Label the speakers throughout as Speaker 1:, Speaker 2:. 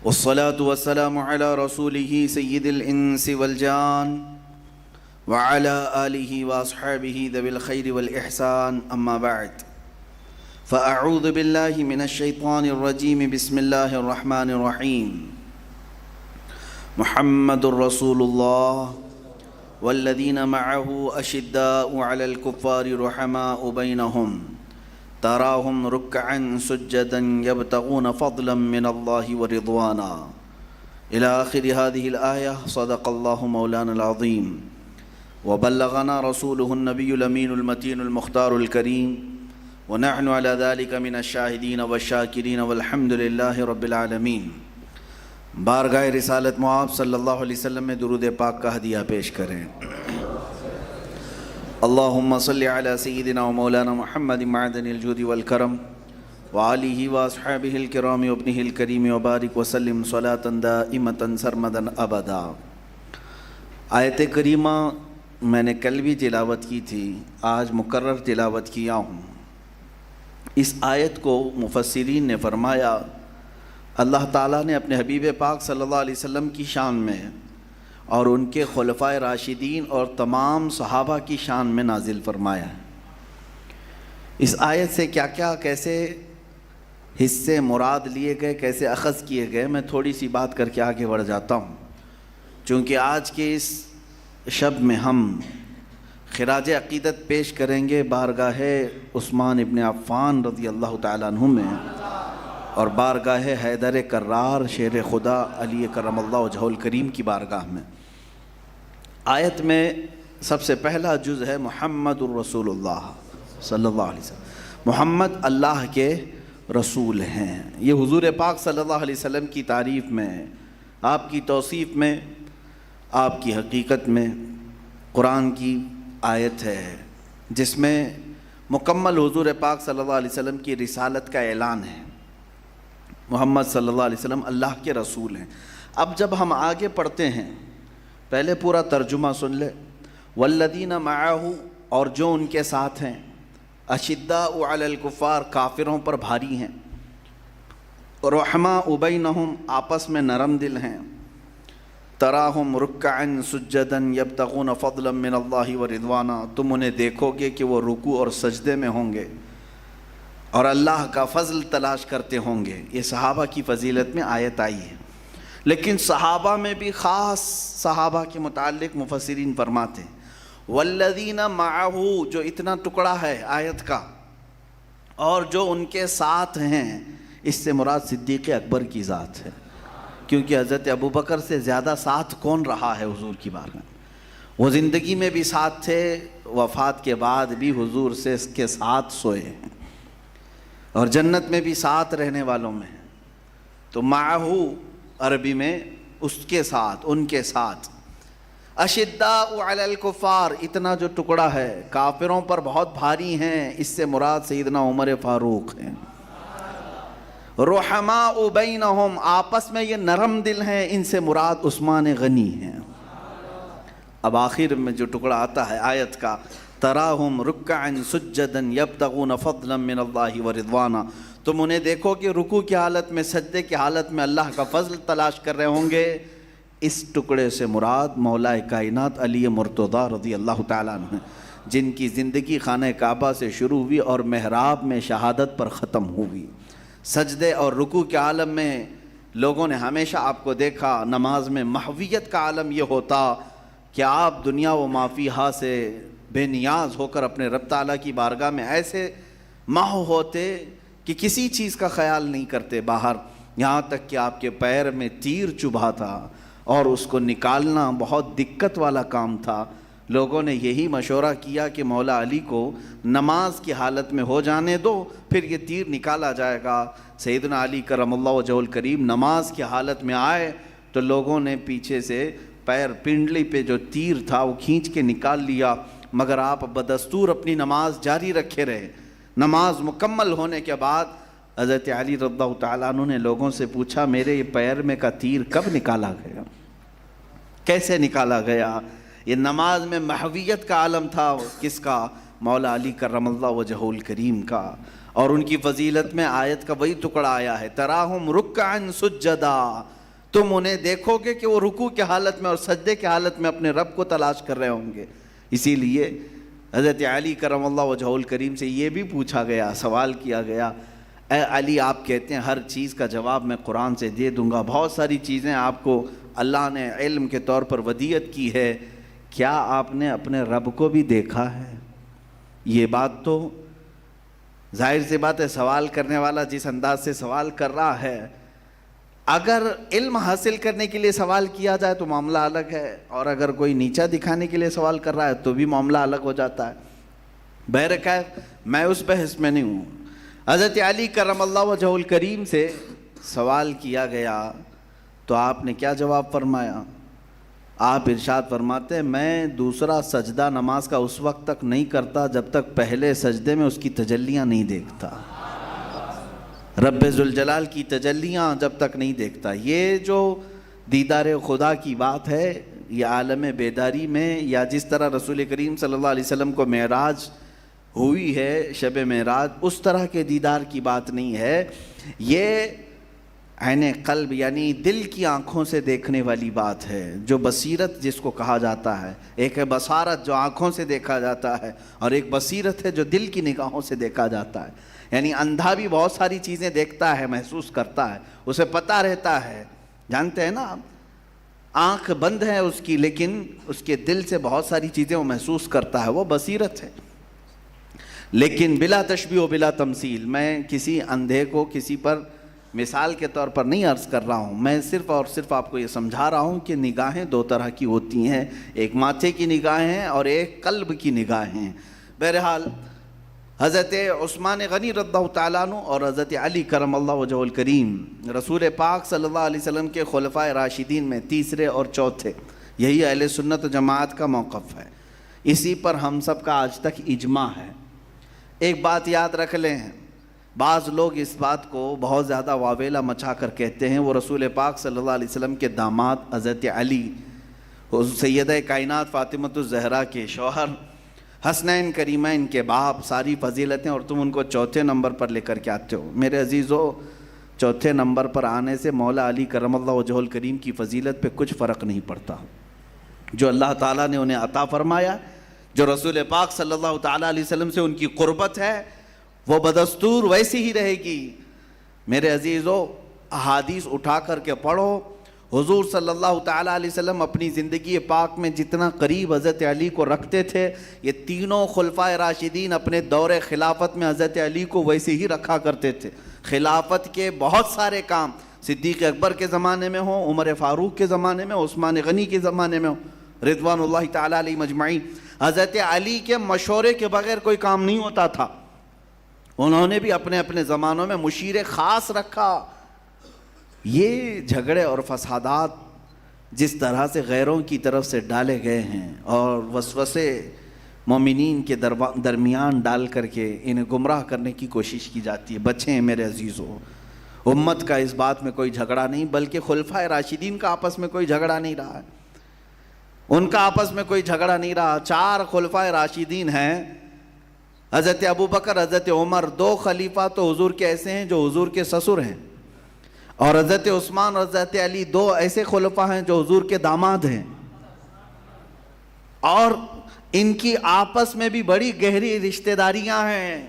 Speaker 1: والصلاة والسلام على رسوله سيد الإنس والجان وعلى آله وأصحابه ذوي الخير والإحسان أما بعد فأعوذ بالله من الشيطان الرجيم بسم الله الرحمن الرحيم محمد رسول الله والذين معه أشداء على الكفار رحماء بينهم تراهم ركعا سجدا يبتغون فضلا من الله ورضوانا إلى آخر هذه الآية. صدق الله مولانا العظيم وبلغنا رسوله النبي الأمين المتين المختار الكريم ونحن على ذلك من الشاهدين والشاكرين والحمد لله رب العالمین. بارگاہ رسالت معاب صلی اللہ علیہ وسلم میں درود پاک کا ہدیہ پیش کریں. اللہم صلی علی سیدنا و مولانا محمد معدن الجود والکرم وآلہ واصحابہ الکرام وابنہ الکریم وبارک وسلم صلاة دائمة سرمدا ابدا. آیت کریمہ میں نے کل بھی تلاوت کی تھی، آج مکرر تلاوت کیا ہوں. اس آیت کو مفسرین نے فرمایا اللہ تعالیٰ نے اپنے حبیب پاک صلی اللہ علیہ وسلم کی شان میں اور ان کے خلفائے راشدین اور تمام صحابہ کی شان میں نازل فرمایا ہے. اس آیت سے کیا کیا کیسے حصے مراد لیے گئے، کیسے اخذ کیے گئے، میں تھوڑی سی بات کر کے آگے بڑھ جاتا ہوں. چونکہ آج کے اس شب میں ہم خراج عقیدت پیش کریں گے بارگاہ عثمان ابن عفان رضی اللہ تعالیٰ عنہ میں اور بارگاہ حیدر کرار شیر خدا علی کرم اللہ وجہہ الکریم کی بارگاہ میں. آیت میں سب سے پہلا جز ہے محمد الرسول اللہ صلی اللہ علیہ وسلم. محمد اللہ کے رسول ہیں. یہ حضور پاک صلی اللہ علیہ وسلم کی تعریف میں، آپ کی توصیف میں، آپ کی حقیقت میں قرآن کی آیت ہے جس میں مکمل حضور پاک صلی اللہ علیہ وسلم کی رسالت کا اعلان ہے. محمد صلی اللہ علیہ وسلم اللہ کے رسول ہیں. اب جب ہم آگے پڑھتے ہیں پہلے پورا ترجمہ سن لے. والذین معہ، اور جو ان کے ساتھ ہیں، اشداء علی الکفار، کافروں پر بھاری ہیں، رحماء بینہم، آپس میں نرم دل ہیں، تراہم رکعا سجدا یبتغون فضلا من اللہ ورضوانا، تم انہیں دیکھو گے کہ وہ رکوع اور سجدے میں ہوں گے اور اللہ کا فضل تلاش کرتے ہوں گے. یہ صحابہ کی فضیلت میں آیت آئی ہے. لیکن صحابہ میں بھی خاص صحابہ کے متعلق مفسرین فرماتے ہیں والذین معہ، جو اتنا ٹکڑا ہے آیت کا، اور جو ان کے ساتھ ہیں، اس سے مراد صدیق اکبر کی ذات ہے. کیونکہ حضرت ابوبکر سے زیادہ ساتھ کون رہا ہے حضور کی بارگاہ میں. وہ زندگی میں بھی ساتھ تھے، وفات کے بعد بھی حضور سے اس کے ساتھ سوئے ہیں اور جنت میں بھی ساتھ رہنے والوں میں ہیں. تو معہ عربی میں اس کے ساتھ، ان کے ساتھ. اشداء علی الکفار، اتنا جو ٹکڑا ہے کافروں پر بہت بھاری ہیں، اس سے مراد سیدنا عمر فاروق ہیں. رحماء بینہم، آپس میں یہ نرم دل ہیں، ان سے مراد عثمان غنی ہیں. اب آخر میں جو ٹکڑا آتا ہے آیت کا، تراہم رکعا سجدا یبتغون فضلا من اللہ ورضوانا، تم انہیں دیکھو کہ رکوع کی حالت میں، سجدے کی حالت میں اللہ کا فضل تلاش کر رہے ہوں گے. اس ٹکڑے سے مراد مولا کائنات علی مرتضیٰ رضی اللہ تعالیٰ عنہ، جن کی زندگی خانہ کعبہ سے شروع ہوئی اور محراب میں شہادت پر ختم ہوئی. سجدے اور رکوع کے عالم میں لوگوں نے ہمیشہ آپ کو دیکھا. نماز میں محویت کا عالم یہ ہوتا کہ آپ دنیا و ما فیہا سے بے نیاز ہو کر اپنے رب تعالیٰ کی بارگاہ میں ایسے محو ہوتے کہ کسی چیز کا خیال نہیں کرتے باہر. یہاں تک کہ آپ کے پیر میں تیر چبھا تھا اور اس کو نکالنا بہت دقت والا کام تھا. لوگوں نے یہی مشورہ کیا کہ مولا علی کو نماز کی حالت میں ہو جانے دو، پھر یہ تیر نکالا جائے گا. سیدنا علی کرم اللہ وجہہ الکریم نماز کی حالت میں آئے تو لوگوں نے پیچھے سے پیر پنڈلی پہ جو تیر تھا وہ کھینچ کے نکال لیا، مگر آپ بدستور اپنی نماز جاری رکھے رہے. نماز مکمل ہونے کے بعد حضرت علی رضی اللہ تعالیٰ عنہ نے لوگوں سے پوچھا میرے یہ پیر میں کا تیر کب نکالا گیا، کیسے نکالا گیا؟ یہ نماز میں محویت کا عالم تھا. کس کا؟ مولا علی کرم اللہ وجہہ الکریم کا. اور ان کی فضیلت میں آیت کا وہی ٹکڑا آیا ہے، تراہم رکعا سجدا، تم انہیں دیکھو گے کہ وہ رکوع کی حالت میں اور سجدے کی حالت میں اپنے رب کو تلاش کر رہے ہوں گے۔ اسی لیے حضرت علی کرم اللہ وجہہ الکریم سے یہ بھی پوچھا گیا، سوال کیا گیا، اے علی آپ کہتے ہیں ہر چیز کا جواب میں قرآن سے دے دوں گا، بہت ساری چیزیں آپ کو اللہ نے علم کے طور پر ودیعت کی ہے، کیا آپ نے اپنے رب کو بھی دیکھا ہے؟ یہ بات تو ظاہر سی بات ہے، سوال کرنے والا جس انداز سے سوال کر رہا ہے، اگر علم حاصل کرنے کے لیے سوال کیا جائے تو معاملہ الگ ہے، اور اگر کوئی نیچا دکھانے کے لیے سوال کر رہا ہے تو بھی معاملہ الگ ہو جاتا ہے۔ بہرکیف میں اس بحث میں نہیں ہوں۔ حضرت علی کرم اللہ وجہہ الکریم سے سوال کیا گیا تو آپ نے کیا جواب فرمایا؟ آپ ارشاد فرماتے ہیں میں دوسرا سجدہ نماز کا اس وقت تک نہیں کرتا جب تک پہلے سجدے میں اس کی تجلیاں نہیں دیکھتا، رب ذوالجلال کی تجلیاں جب تک نہیں دیکھتا۔ یہ جو دیدار خدا کی بات ہے، یہ عالم بیداری میں، یا جس طرح رسول کریم صلی اللہ علیہ وسلم کو معراج ہوئی ہے، شب معراج، اس طرح کے دیدار کی بات نہیں ہے، یہ عین قلب یعنی دل کی آنکھوں سے دیکھنے والی بات ہے، جو بصیرت جس کو کہا جاتا ہے۔ ایک ہے بصارت جو آنکھوں سے دیکھا جاتا ہے، اور ایک بصیرت ہے جو دل کی نگاہوں سے دیکھا جاتا ہے۔ یعنی اندھا بھی بہت ساری چیزیں دیکھتا ہے، محسوس کرتا ہے، اسے پتہ رہتا ہے، جانتے ہیں نا آپ، آنکھ بند ہے اس کی لیکن اس کے دل سے بہت ساری چیزیں وہ محسوس کرتا ہے، وہ بصیرت ہے۔ لیکن بلا تشبیہ و بلا تمثیل، میں کسی اندھے کو کسی پر مثال کے طور پر نہیں عرض کر رہا ہوں، میں صرف اور صرف آپ کو یہ سمجھا رہا ہوں کہ نگاہیں دو طرح کی ہوتی ہیں، ایک ماتھے کی نگاہیں اور ایک قلب کی نگاہیں۔ بہرحال حضرت عثمان غنی رضی اللہ تعالیٰ عنہ اور حضرت علی کرم اللہ وجہہ الکریم رسول پاک صلی اللہ علیہ وسلم کے خلفائے راشدین میں تیسرے اور چوتھے، یہی اہل سنت و جماعت کا موقف ہے، اسی پر ہم سب کا آج تک اجماع ہے۔ ایک بات یاد رکھ لیں، بعض لوگ اس بات کو بہت زیادہ واویلا مچا کر کہتے ہیں وہ رسول پاک صلی اللہ علیہ وسلم کے داماد حضرت علی، سیدہ کائنات فاطمۃ الزہرا کے شوہر، حسنین کریمین کے باپ، ساری فضیلتیں، اور تم ان کو چوتھے نمبر پر لے کر کے آتے ہو۔ میرے عزیزو، چوتھے نمبر پر آنے سے مولا علی کرم اللہ وجہہ الکریم کی فضیلت پہ کچھ فرق نہیں پڑتا۔ جو اللہ تعالیٰ نے انہیں عطا فرمایا، جو رسول پاک صلی اللہ تعالیٰ علیہ وسلم سے ان کی قربت ہے، وہ بدستور ویسی ہی رہے گی۔ میرے عزیزو، احادیث اٹھا کر کے پڑھو، حضور صلی اللہ تعالیٰ علیہ وسلم اپنی زندگی پاک میں جتنا قریب حضرت علی کو رکھتے تھے، یہ تینوں خلفائے راشدین اپنے دور خلافت میں حضرت علی کو ویسے ہی رکھا کرتے تھے۔ خلافت کے بہت سارے کام صدیق اکبر کے زمانے میں ہوں، عمر فاروق کے زمانے میں، عثمان غنی کے زمانے میں ہوں، رضوان اللہ تعالیٰ علیہ مجمعین، حضرت علی کے مشورے کے بغیر کوئی کام نہیں ہوتا تھا۔ انہوں نے بھی اپنے اپنے زمانوں میں مشیر خاص رکھا۔ یہ جھگڑے اور فسادات جس طرح سے غیروں کی طرف سے ڈالے گئے ہیں اور وسوسے مومنین کے درمیان ڈال کر کے انہیں گمراہ کرنے کی کوشش کی جاتی ہے، بچیں میرے عزیزو۔ امت کا اس بات میں کوئی جھگڑا نہیں، بلکہ خلفائے راشدین کا آپس میں کوئی جھگڑا نہیں رہا ہے، ان کا آپس میں کوئی جھگڑا نہیں رہا۔ 4 خلفائے راشدین ہیں، حضرت ابو بکر، حضرت عمر، 2 خلیفہ تو حضور کے ایسے ہیں جو حضور کے سسر ہیں، اور حضرت عثمان اور حضرت علی 2 ایسے خلفاء ہیں جو حضور کے داماد ہیں، اور ان کی آپس میں بھی بڑی گہری رشتہ داریاں ہیں۔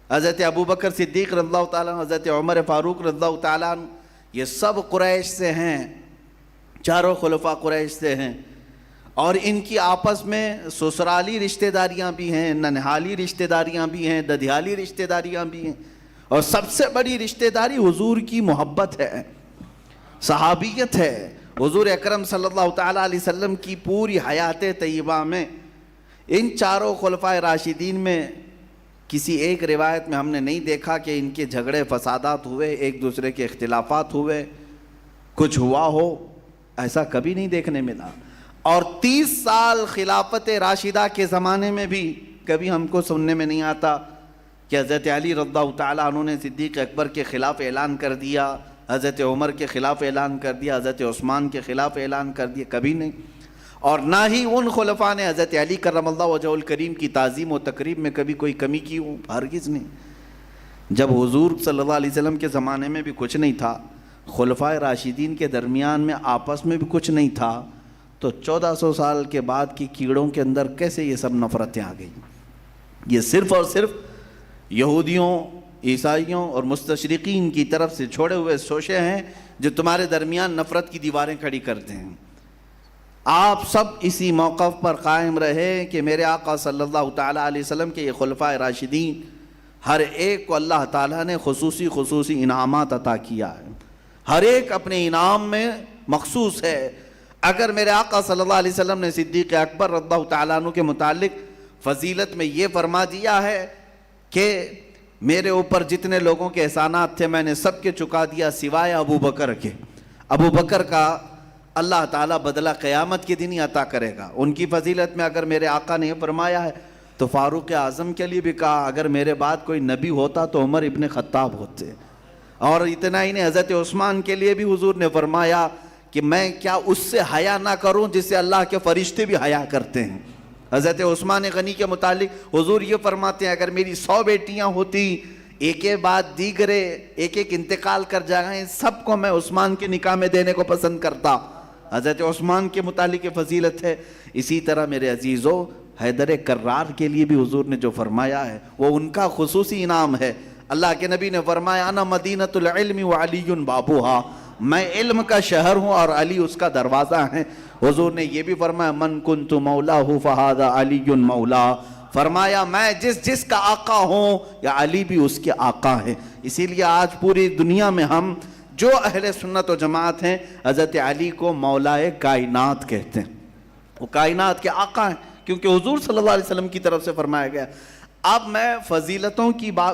Speaker 1: حضرت ابو بکر صدیق رضی اللہ تعالیٰ عنہ، حضرت عمر فاروق رضی اللہ تعالیٰ عنہ، یہ سب قریش سے ہیں، چاروں خلفاء قریش سے ہیں، اور ان کی آپس میں سسرالی رشتہ داریاں بھی ہیں، ننہالی رشتہ داریاں بھی ہیں، ددھیالی رشتہ داریاں بھی ہیں، اور سب سے بڑی رشتہ داری حضور کی محبت ہے، صحابیت ہے۔ حضور اکرم صلی اللہ تعالیٰ علیہ وسلم کی پوری حیات طیبہ میں ان 4 خلفائے راشدین میں کسی ایک روایت میں ہم نے نہیں دیکھا کہ ان کے جھگڑے فسادات ہوئے، ایک دوسرے کے اختلافات ہوئے، کچھ ہوا ہو، ایسا کبھی نہیں دیکھنے ملا۔ اور 30 سال خلافت راشدہ کے زمانے میں بھی کبھی ہم کو سننے میں نہیں آتا کہ حضرت علی رضی اللہ تعالیٰ عنہ نے صدیق اکبر کے خلاف اعلان کر دیا، حضرت عمر کے خلاف اعلان کر دیا، حضرت عثمان کے خلاف اعلان کر دیا، کبھی نہیں۔ اور نہ ہی ان خلفاء نے حضرت علی کرم اللہ وجہہ الکریم کی تعظیم و تقریب میں کبھی کوئی کمی کی ہو، ہرگز نہیں۔ جب حضور صلی اللہ علیہ وسلم کے زمانے میں بھی کچھ نہیں تھا، خلفائے راشدین کے درمیان میں آپس میں بھی کچھ نہیں تھا، تو 1400 سال کے بعد کی کیڑوں کے اندر کیسے یہ سب نفرتیں آ گئیں؟ یہ صرف اور صرف یہودیوں، عیسائیوں اور مستشرقین کی طرف سے چھوڑے ہوئے شوشے ہیں جو تمہارے درمیان نفرت کی دیواریں کھڑی کرتے ہیں۔ آپ سب اسی موقف پر قائم رہے کہ میرے آقا صلی اللہ تعالیٰ علیہ وسلم کے یہ خلفائے راشدین ہر ایک کو اللہ تعالیٰ نے خصوصی انعامات عطا کیا ہے، ہر ایک اپنے انعام میں مخصوص ہے۔ اگر میرے آقا صلی اللہ علیہ وسلم نے صدیق اکبر رضی اللہ تعالیٰ عنہ کے متعلق فضیلت میں یہ فرما دیا ہے کہ میرے اوپر جتنے لوگوں کے احسانات تھے میں نے سب کے چکا دیا سوائے ابو بکر کے، ابو بکر کا اللہ تعالیٰ بدلہ قیامت کے دن ہی عطا کرے گا۔ ان کی فضیلت میں اگر میرے آقا نے یہ فرمایا ہے تو فاروق اعظم کے لیے بھی کہا اگر میرے بعد کوئی نبی ہوتا تو عمر ابن خطاب ہوتے، اور اتنا ہی نہیں، حضرت عثمان کے لیے بھی حضور نے فرمایا کہ میں کیا اس سے حیا نہ کروں جس سے اللہ کے فرشتے بھی حیا کرتے ہیں۔ حضرت عثمان غنی کے متعلق حضور یہ فرماتے ہیں اگر میری 100 بیٹیاں ہوتی، ایک کے بعد دیگرے ایک ایک انتقال کر جائیں، سب کو میں عثمان کے نکاح میں دینے کو پسند کرتا۔ حضرت عثمان کے متعلق فضیلت ہے۔ اسی طرح میرے عزیزو حیدر کرار کے لیے بھی حضور نے جو فرمایا ہے وہ ان کا خصوصی انعام ہے۔ اللہ کے نبی نے فرمایا انا مدینۃ العلم وعلی بابوہا، میں علم کا شہر ہوں اور علی اس کا دروازہ ہے۔ حضور نے یہ بھی فرمایا من کنت مولاہ فہذا علی مولا، فرمایا میں جس کا آقا ہوں یا علی بھی اس کے آقا ہیں۔ اسی لیے آج پوری دنیا میں ہم جو اہل سنت و جماعت ہیں حضرت علی کو مولائے کائنات کہتے ہیں، وہ کائنات کے آقا ہیں کیونکہ حضور صلی اللہ علیہ وسلم کی طرف سے فرمایا گیا۔ اب میں فضیلتوں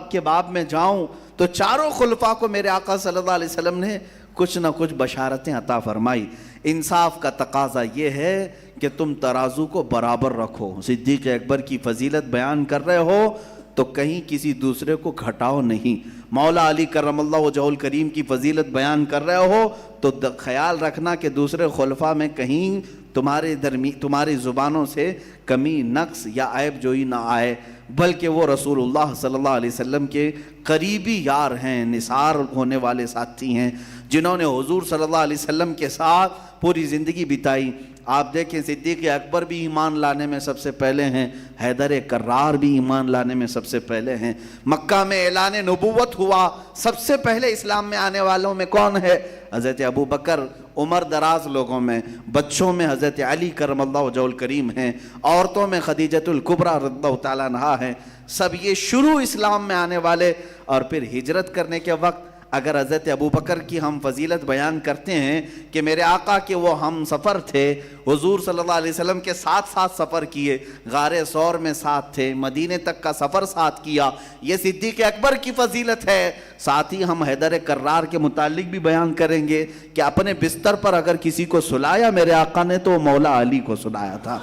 Speaker 1: کے باب میں جاؤں تو چاروں خلفاء کو میرے آقا صلی اللہ علیہ وسلم نے کچھ نہ کچھ بشارتیں عطا فرمائی۔ انصاف کا تقاضا یہ ہے کہ تم ترازو کو برابر رکھو۔ صدیق اکبر کی فضیلت بیان کر رہے ہو تو کہیں کسی دوسرے کو گھٹاؤ نہیں۔ مولا علی کرم اللہ وجہہ الکریم کی فضیلت بیان کر رہے ہو تو خیال رکھنا کہ دوسرے خلفاء میں کہیں تمہاری زبانوں سے کمی، نقص یا عیب جوئی نہ آئے، بلکہ وہ رسول اللہ صلی اللہ علیہ وسلم کے قریبی یار ہیں، نثار ہونے والے ساتھی ہیں، جنہوں نے حضور صلی اللہ علیہ وسلم کے ساتھ پوری زندگی بتائی۔ آپ دیکھیں صدیق اکبر بھی ایمان لانے میں سب سے پہلے ہیں، حیدر کرار بھی ایمان لانے میں سب سے پہلے ہیں۔ مکہ میں اعلان نبوت ہوا، سب سے پہلے اسلام میں آنے والوں میں کون ہے؟ حضرت ابو بکر۔ عمر دراز لوگوں میں، بچوں میں حضرت علی کرم اللہ وجہہ الکریم ہیں، عورتوں میں خدیجۃ الکبریٰ رضی اللہ تعالیٰ عنہا ہیں۔ سب یہ شروع اسلام میں آنے والے، اور پھر ہجرت کرنے کے وقت اگر حضرت ابو بکر کی ہم فضیلت بیان کرتے ہیں کہ میرے آقا کے وہ ہم سفر تھے، حضور صلی اللہ علیہ وسلم کے ساتھ سفر کیے، غار ثور میں ساتھ تھے، مدینے تک کا سفر ساتھ کیا، یہ صدیق اکبر کی فضیلت ہے۔ ساتھ ہی ہم حیدر کرار کے متعلق بھی بیان کریں گے کہ اپنے بستر پر اگر کسی کو سلایا میرے آقا نے تو مولا علی کو سلایا تھا۔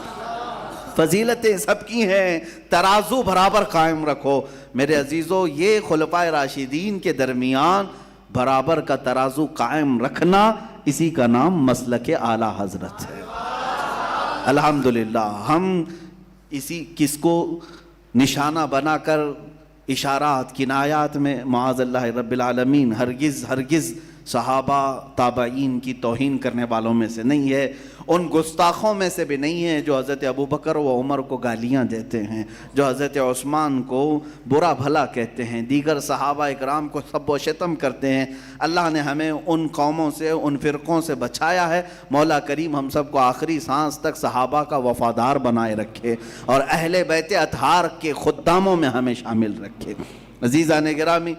Speaker 1: فضیلتیں سب کی ہیں، ترازو برابر قائم رکھو۔ میرے عزیزو یہ خلفائے راشدین کے درمیان برابر کا ترازو قائم رکھنا، اسی کا نام مسلک اعلیٰ حضرت ہے۔ الحمدللہ ہم کس کو نشانہ بنا کر اشارات کنایات میں معاذ اللہ رب العالمین ہرگز صحابہ تابعین کی توہین کرنے والوں میں سے نہیں ہے، ان گستاخوں میں سے بھی نہیں ہے جو حضرت ابو بکر و عمر کو گالیاں دیتے ہیں، جو حضرت عثمان کو برا بھلا کہتے ہیں، دیگر صحابہ اکرام کو سب و شتم کرتے ہیں۔ اللہ نے ہمیں ان قوموں سے، ان فرقوں سے بچایا ہے۔ مولا کریم ہم سب کو آخری سانس تک صحابہ کا وفادار بنائے رکھے اور اہل بیت اطہار کے خداموں میں ہمیں شامل رکھے۔ عزیزان گرامی،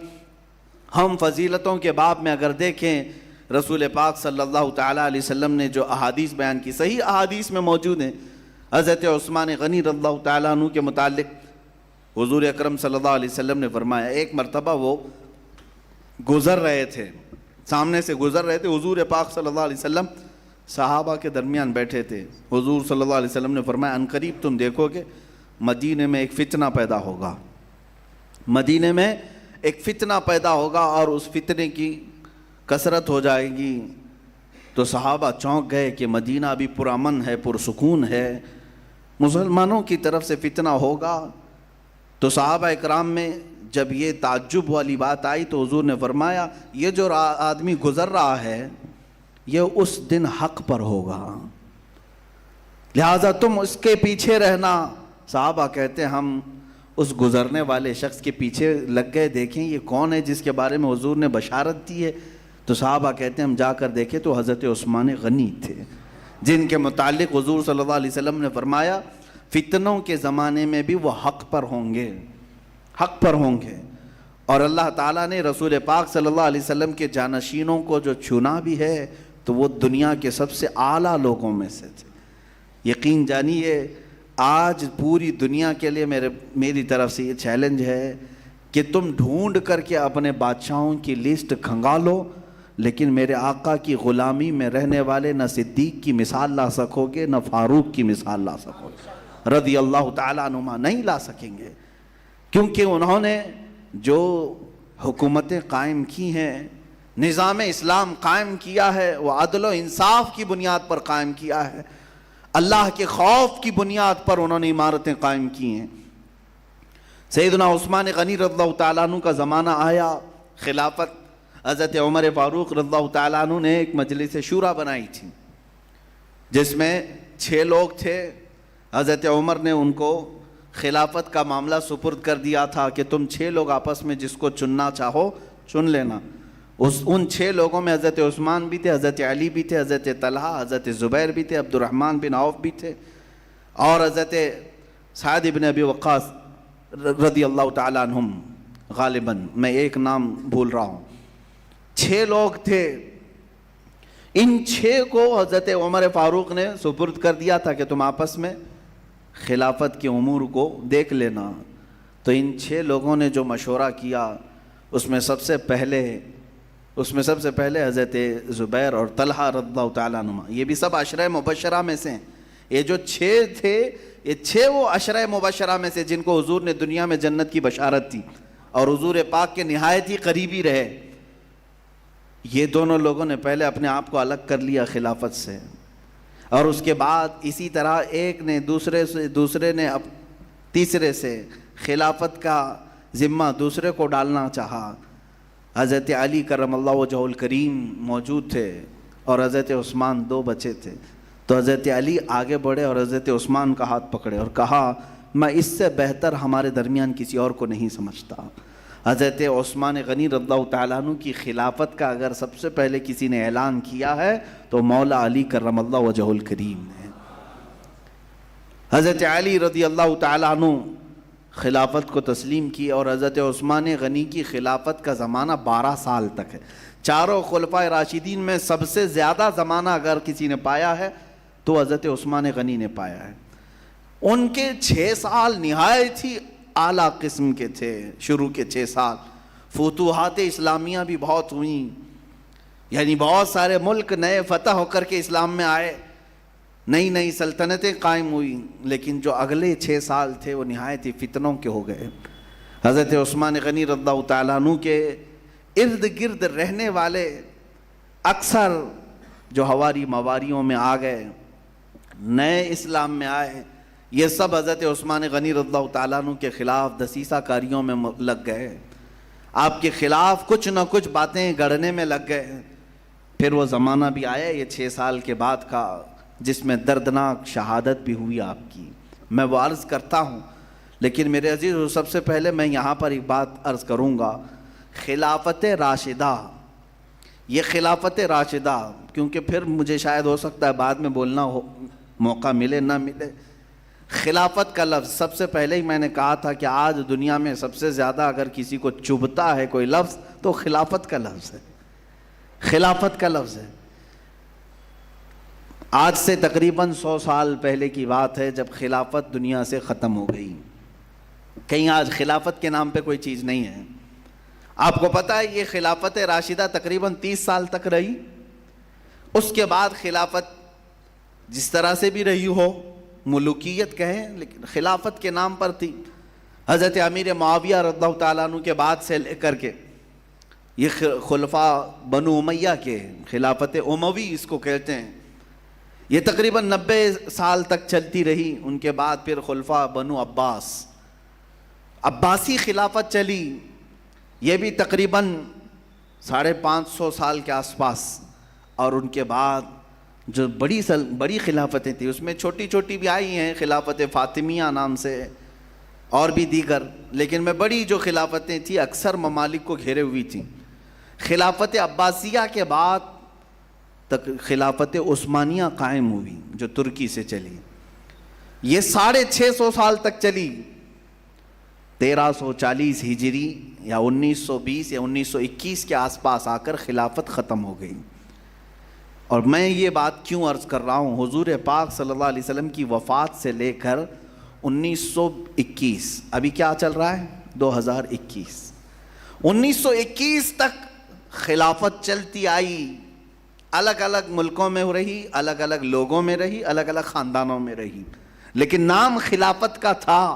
Speaker 1: ہم فضیلتوں کے باب میں اگر دیکھیں، رسول پاک صلی اللہ تعالیٰ علیہ وسلم نے جو احادیث بیان کی، صحیح احادیث میں موجود ہیں۔ حضرت عثمان غنی رضی اللہ تعالیٰ عنہ کے متعلق حضور اکرم صلی اللہ علیہ وسلم نے فرمایا، ایک مرتبہ وہ گزر رہے تھے، سامنے سے گزر رہے تھے، حضور پاک صلی اللہ علیہ وسلم صحابہ کے درمیان بیٹھے تھے۔ حضور صلی اللہ علیہ وسلم نے فرمایا عنقریب تم دیکھو کہ مدینے میں ایک فتنہ پیدا ہوگا، مدینے میں ایک فتنہ پیدا ہوگا اور اس فتنے کی کثرت ہو جائے گی۔ تو صحابہ چونک گئے کہ مدینہ ابھی پرامن ہے، پرسکون ہے، مسلمانوں کی طرف سے فتنہ ہوگا۔ تو صحابہ اکرام میں جب یہ تعجب والی بات آئی تو حضور نے فرمایا یہ جو آدمی گزر رہا ہے یہ اس دن حق پر ہوگا، لہذا تم اس کے پیچھے رہنا۔ صحابہ کہتے ہیں ہم اس گزرنے والے شخص کے پیچھے لگ گئے، دیکھیں یہ کون ہے جس کے بارے میں حضور نے بشارت دی ہے؟ تو صحابہ کہتے ہیں ہم جا کر دیکھیں تو حضرت عثمان غنی تھے، جن کے متعلق حضور صلی اللہ علیہ وسلم نے فرمایا فتنوں کے زمانے میں بھی وہ حق پر ہوں گے، حق پر ہوں گے۔ اور اللہ تعالیٰ نے رسول پاک صلی اللہ علیہ وسلم کے جانشینوں کو جو چنا بھی ہے تو وہ دنیا کے سب سے اعلیٰ لوگوں میں سے تھے۔ یقین جانیے آج پوری دنیا کے لیے میری طرف سے یہ چیلنج ہے کہ تم ڈھونڈ کر کے اپنے بادشاہوں کی لسٹ کھنگالو، لیکن میرے آقا کی غلامی میں رہنے والے نہ صدیق کی مثال لا سکو گے نہ فاروق کی مثال لا سکو گے، رضی اللہ تعالیٰ عنہما نہیں لا سکیں گے، کیونکہ انہوں نے جو حکومتیں قائم کی ہیں، نظام اسلام قائم کیا ہے، وہ عدل و انصاف کی بنیاد پر قائم کیا ہے، اللہ کے خوف کی بنیاد پر انہوں نے عمارتیں قائم کی ہیں۔ سیدنا عثمان غنی رضی اللہ تعالیٰ عنہ کا زمانہ آیا، خلافت حضرت عمر فاروق رضی اللہ تعالیٰ عنہ نے ایک مجلس شورا بنائی تھی جس میں 6 لوگ تھے۔ حضرت عمر نے ان کو خلافت کا معاملہ سپرد کر دیا تھا کہ تم 6 لوگ آپس میں جس کو چننا چاہو چن لینا۔ ان 6 لوگوں میں حضرت عثمان بھی تھے، حضرت علی بھی تھے، حضرت طلحہ، حضرت زبیر بھی تھے، عبد الرحمن بن عوف بھی تھے، اور حضرت سعد بن ابی وقاص رضی اللہ تعالیٰ عنہم، غالباً میں ایک نام بھول رہا ہوں۔ 6 لوگ تھے، ان 6 کو حضرت عمر فاروق نے سپرد کر دیا تھا کہ تم آپس میں خلافت کے امور کو دیکھ لینا۔ تو ان 6 لوگوں نے جو مشورہ کیا اس میں سب سے پہلے حضرت زبیر اور طلحہ رضی اللہ تعالیٰ عنہ، یہ بھی سب عشرہ مبشرہ میں سے ہیں۔ یہ جو 6 تھے یہ 6 وہ عشرہ مبشرہ میں سے جن کو حضور نے دنیا میں جنت کی بشارت دی اور حضور پاک کے نہایت ہی قریبی رہے۔ یہ دونوں لوگوں نے پہلے اپنے آپ کو الگ کر لیا خلافت سے، اور اس کے بعد اسی طرح ایک نے دوسرے نے تیسرے سے خلافت کا ذمہ دوسرے کو ڈالنا چاہا۔ حضرت علی کرم اللہ وجہہ الکریم موجود تھے اور حضرت عثمان 2 بچے تھے، تو حضرت علی آگے بڑھے اور حضرت عثمان کا ہاتھ پکڑے اور کہا میں اس سے بہتر ہمارے درمیان کسی اور کو نہیں سمجھتا۔ حضرت عثمان غنی رضی اللہ تعالیٰ عنہ کی خلافت کا اگر سب سے پہلے کسی نے اعلان کیا ہے تو مولا علی کرم اللہ وجہہ الکریم نے۔ حضرت علی رضی اللہ تعالیٰ عنہ خلافت کو تسلیم کی، اور حضرت عثمان غنی کی خلافت کا زمانہ 12 سال تک ہے۔ چاروں خلفائے راشدین میں سب سے زیادہ زمانہ اگر کسی نے پایا ہے تو حضرت عثمان غنی نے پایا ہے۔ ان کے 6 سال نہایت ہی اعلیٰ قسم کے تھے۔ شروع کے 6 سال فتوحات اسلامیہ بھی بہت ہوئیں، یعنی بہت سارے ملک نئے فتح ہو کر کے اسلام میں آئے، نئی نئی سلطنتیں قائم ہوئیں، لیکن جو اگلے 6 سال تھے وہ نہایت ہی فتنوں کے ہو گئے۔ حضرت عثمان غنی رضی اللہ تعالیٰ عنہ کے ارد گرد رہنے والے اکثر جو ہواری مواریوں میں آ گئے، نئے اسلام میں آئے، یہ سب حضرت عثمان غنی رضی اللہ تعالیٰ عنہ کے خلاف دسیسہ کاریوں میں لگ گئے، آپ کے خلاف کچھ نہ کچھ باتیں گڑھنے میں لگ گئے۔ پھر وہ زمانہ بھی آیا یہ 6 سال کے بعد کا جس میں دردناک شہادت بھی ہوئی آپ کی، میں وہ عرض کرتا ہوں۔ لیکن میرے عزیز سب سے پہلے میں یہاں پر ایک بات عرض کروں گا، خلافت راشدہ، یہ خلافت راشدہ، کیونکہ پھر مجھے شاید ہو سکتا ہے بعد میں بولنا موقع ملے نہ ملے۔ خلافت کا لفظ سب سے پہلے ہی میں نے کہا تھا کہ آج دنیا میں سب سے زیادہ اگر کسی کو چبھتا ہے کوئی لفظ تو خلافت کا لفظ ہے، خلافت کا لفظ ہے۔ آج سے تقریباً 100 سال پہلے کی بات ہے جب خلافت دنیا سے ختم ہو گئی، کہیں آج خلافت کے نام پہ کوئی چیز نہیں ہے۔ آپ کو پتہ ہے یہ خلافت راشدہ تقریباً 30 سال تک رہی، اس کے بعد خلافت جس طرح سے بھی رہی ہو، ملوکیت کہیں لیکن خلافت کے نام پر تھی۔ حضرت امیر معاویہ رضی اللہ تعالیٰ عنہ کے بعد سے لے کر کے یہ خلفاء بنو امیہ کے خلافت اموی اس کو کہتے ہیں، یہ تقریباً 90 سال تک چلتی رہی۔ ان کے بعد پھر خلفاء بنو عباس، عباسی خلافت چلی، یہ بھی تقریباً 550 سال کے آس پاس، اور ان کے بعد جو بڑی خلافتیں تھیں اس میں چھوٹی چھوٹی بھی آئی ہیں، خلافت فاطمیہ نام سے اور بھی دیگر، لیکن میں بڑی جو خلافتیں تھیں اکثر ممالک کو گھیرے ہوئی تھیں۔ خلافت عباسیہ کے بعد خلافت عثمانیہ قائم ہوئی جو ترکی سے چلی، یہ 650 سال تک چلی۔ 1340 ہجری یا 1920 یا 1921 کے آس پاس آ کر خلافت ختم ہو گئی۔ اور میں یہ بات کیوں عرض کر رہا ہوں، حضور پاک صلی اللہ علیہ وسلم کی وفات سے لے کر 1921، ابھی کیا چل رہا ہے 2021، 1921 تک خلافت چلتی آئی، الگ الگ ملکوں میں رہی، الگ الگ لوگوں میں رہی، الگ الگ خاندانوں میں رہی، لیکن نام خلافت کا تھا،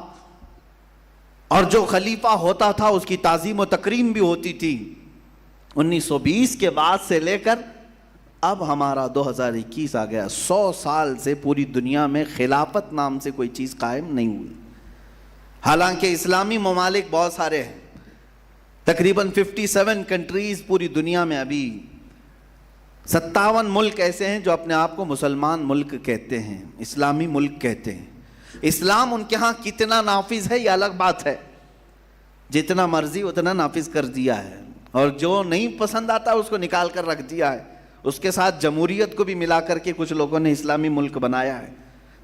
Speaker 1: اور جو خلیفہ ہوتا تھا اس کی تعظیم و تکریم بھی ہوتی تھی۔ 1920 کے بعد سے لے کر اب ہمارا 2021 آ گیا، 100 سال سے پوری دنیا میں خلافت نام سے کوئی چیز قائم نہیں ہوئی۔ حالانکہ اسلامی ممالک بہت سارے ہیں، تقریباً 57 کنٹریز پوری دنیا میں، ابھی 57 ملک ایسے ہیں جو اپنے آپ کو مسلمان ملک کہتے ہیں، اسلامی ملک کہتے ہیں۔ اسلام ان کے ہاں کتنا نافذ ہے یہ الگ بات ہے، جتنا مرضی اتنا نافذ کر دیا ہے، اور جو نہیں پسند آتا اس کو نکال کر رکھ دیا ہے۔ اس کے ساتھ جمہوریت کو بھی ملا کر کے کچھ لوگوں نے اسلامی ملک بنایا ہے۔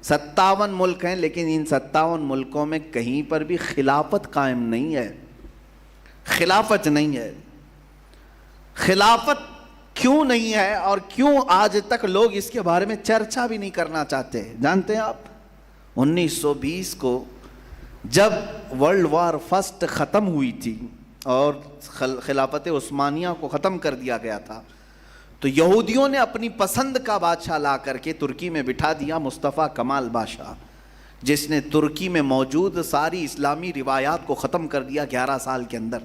Speaker 1: 57 ملک ہیں، لیکن ان 57 ملکوں میں کہیں پر بھی خلافت قائم نہیں ہے، خلافت نہیں ہے۔ خلافت کیوں نہیں ہے اور کیوں آج تک لوگ اس کے بارے میں چرچا بھی نہیں کرنا چاہتے؟ جانتے ہیں آپ، 1920 کو جب ورلڈ وار فرسٹ ختم ہوئی تھی اور خلافت عثمانیہ کو ختم کر دیا گیا تھا، تو یہودیوں نے اپنی پسند کا بادشاہ لا کر کے ترکی میں بٹھا دیا، مصطفیٰ کمال بادشاہ، جس نے ترکی میں موجود ساری اسلامی روایات کو ختم کر دیا 11 سال کے اندر۔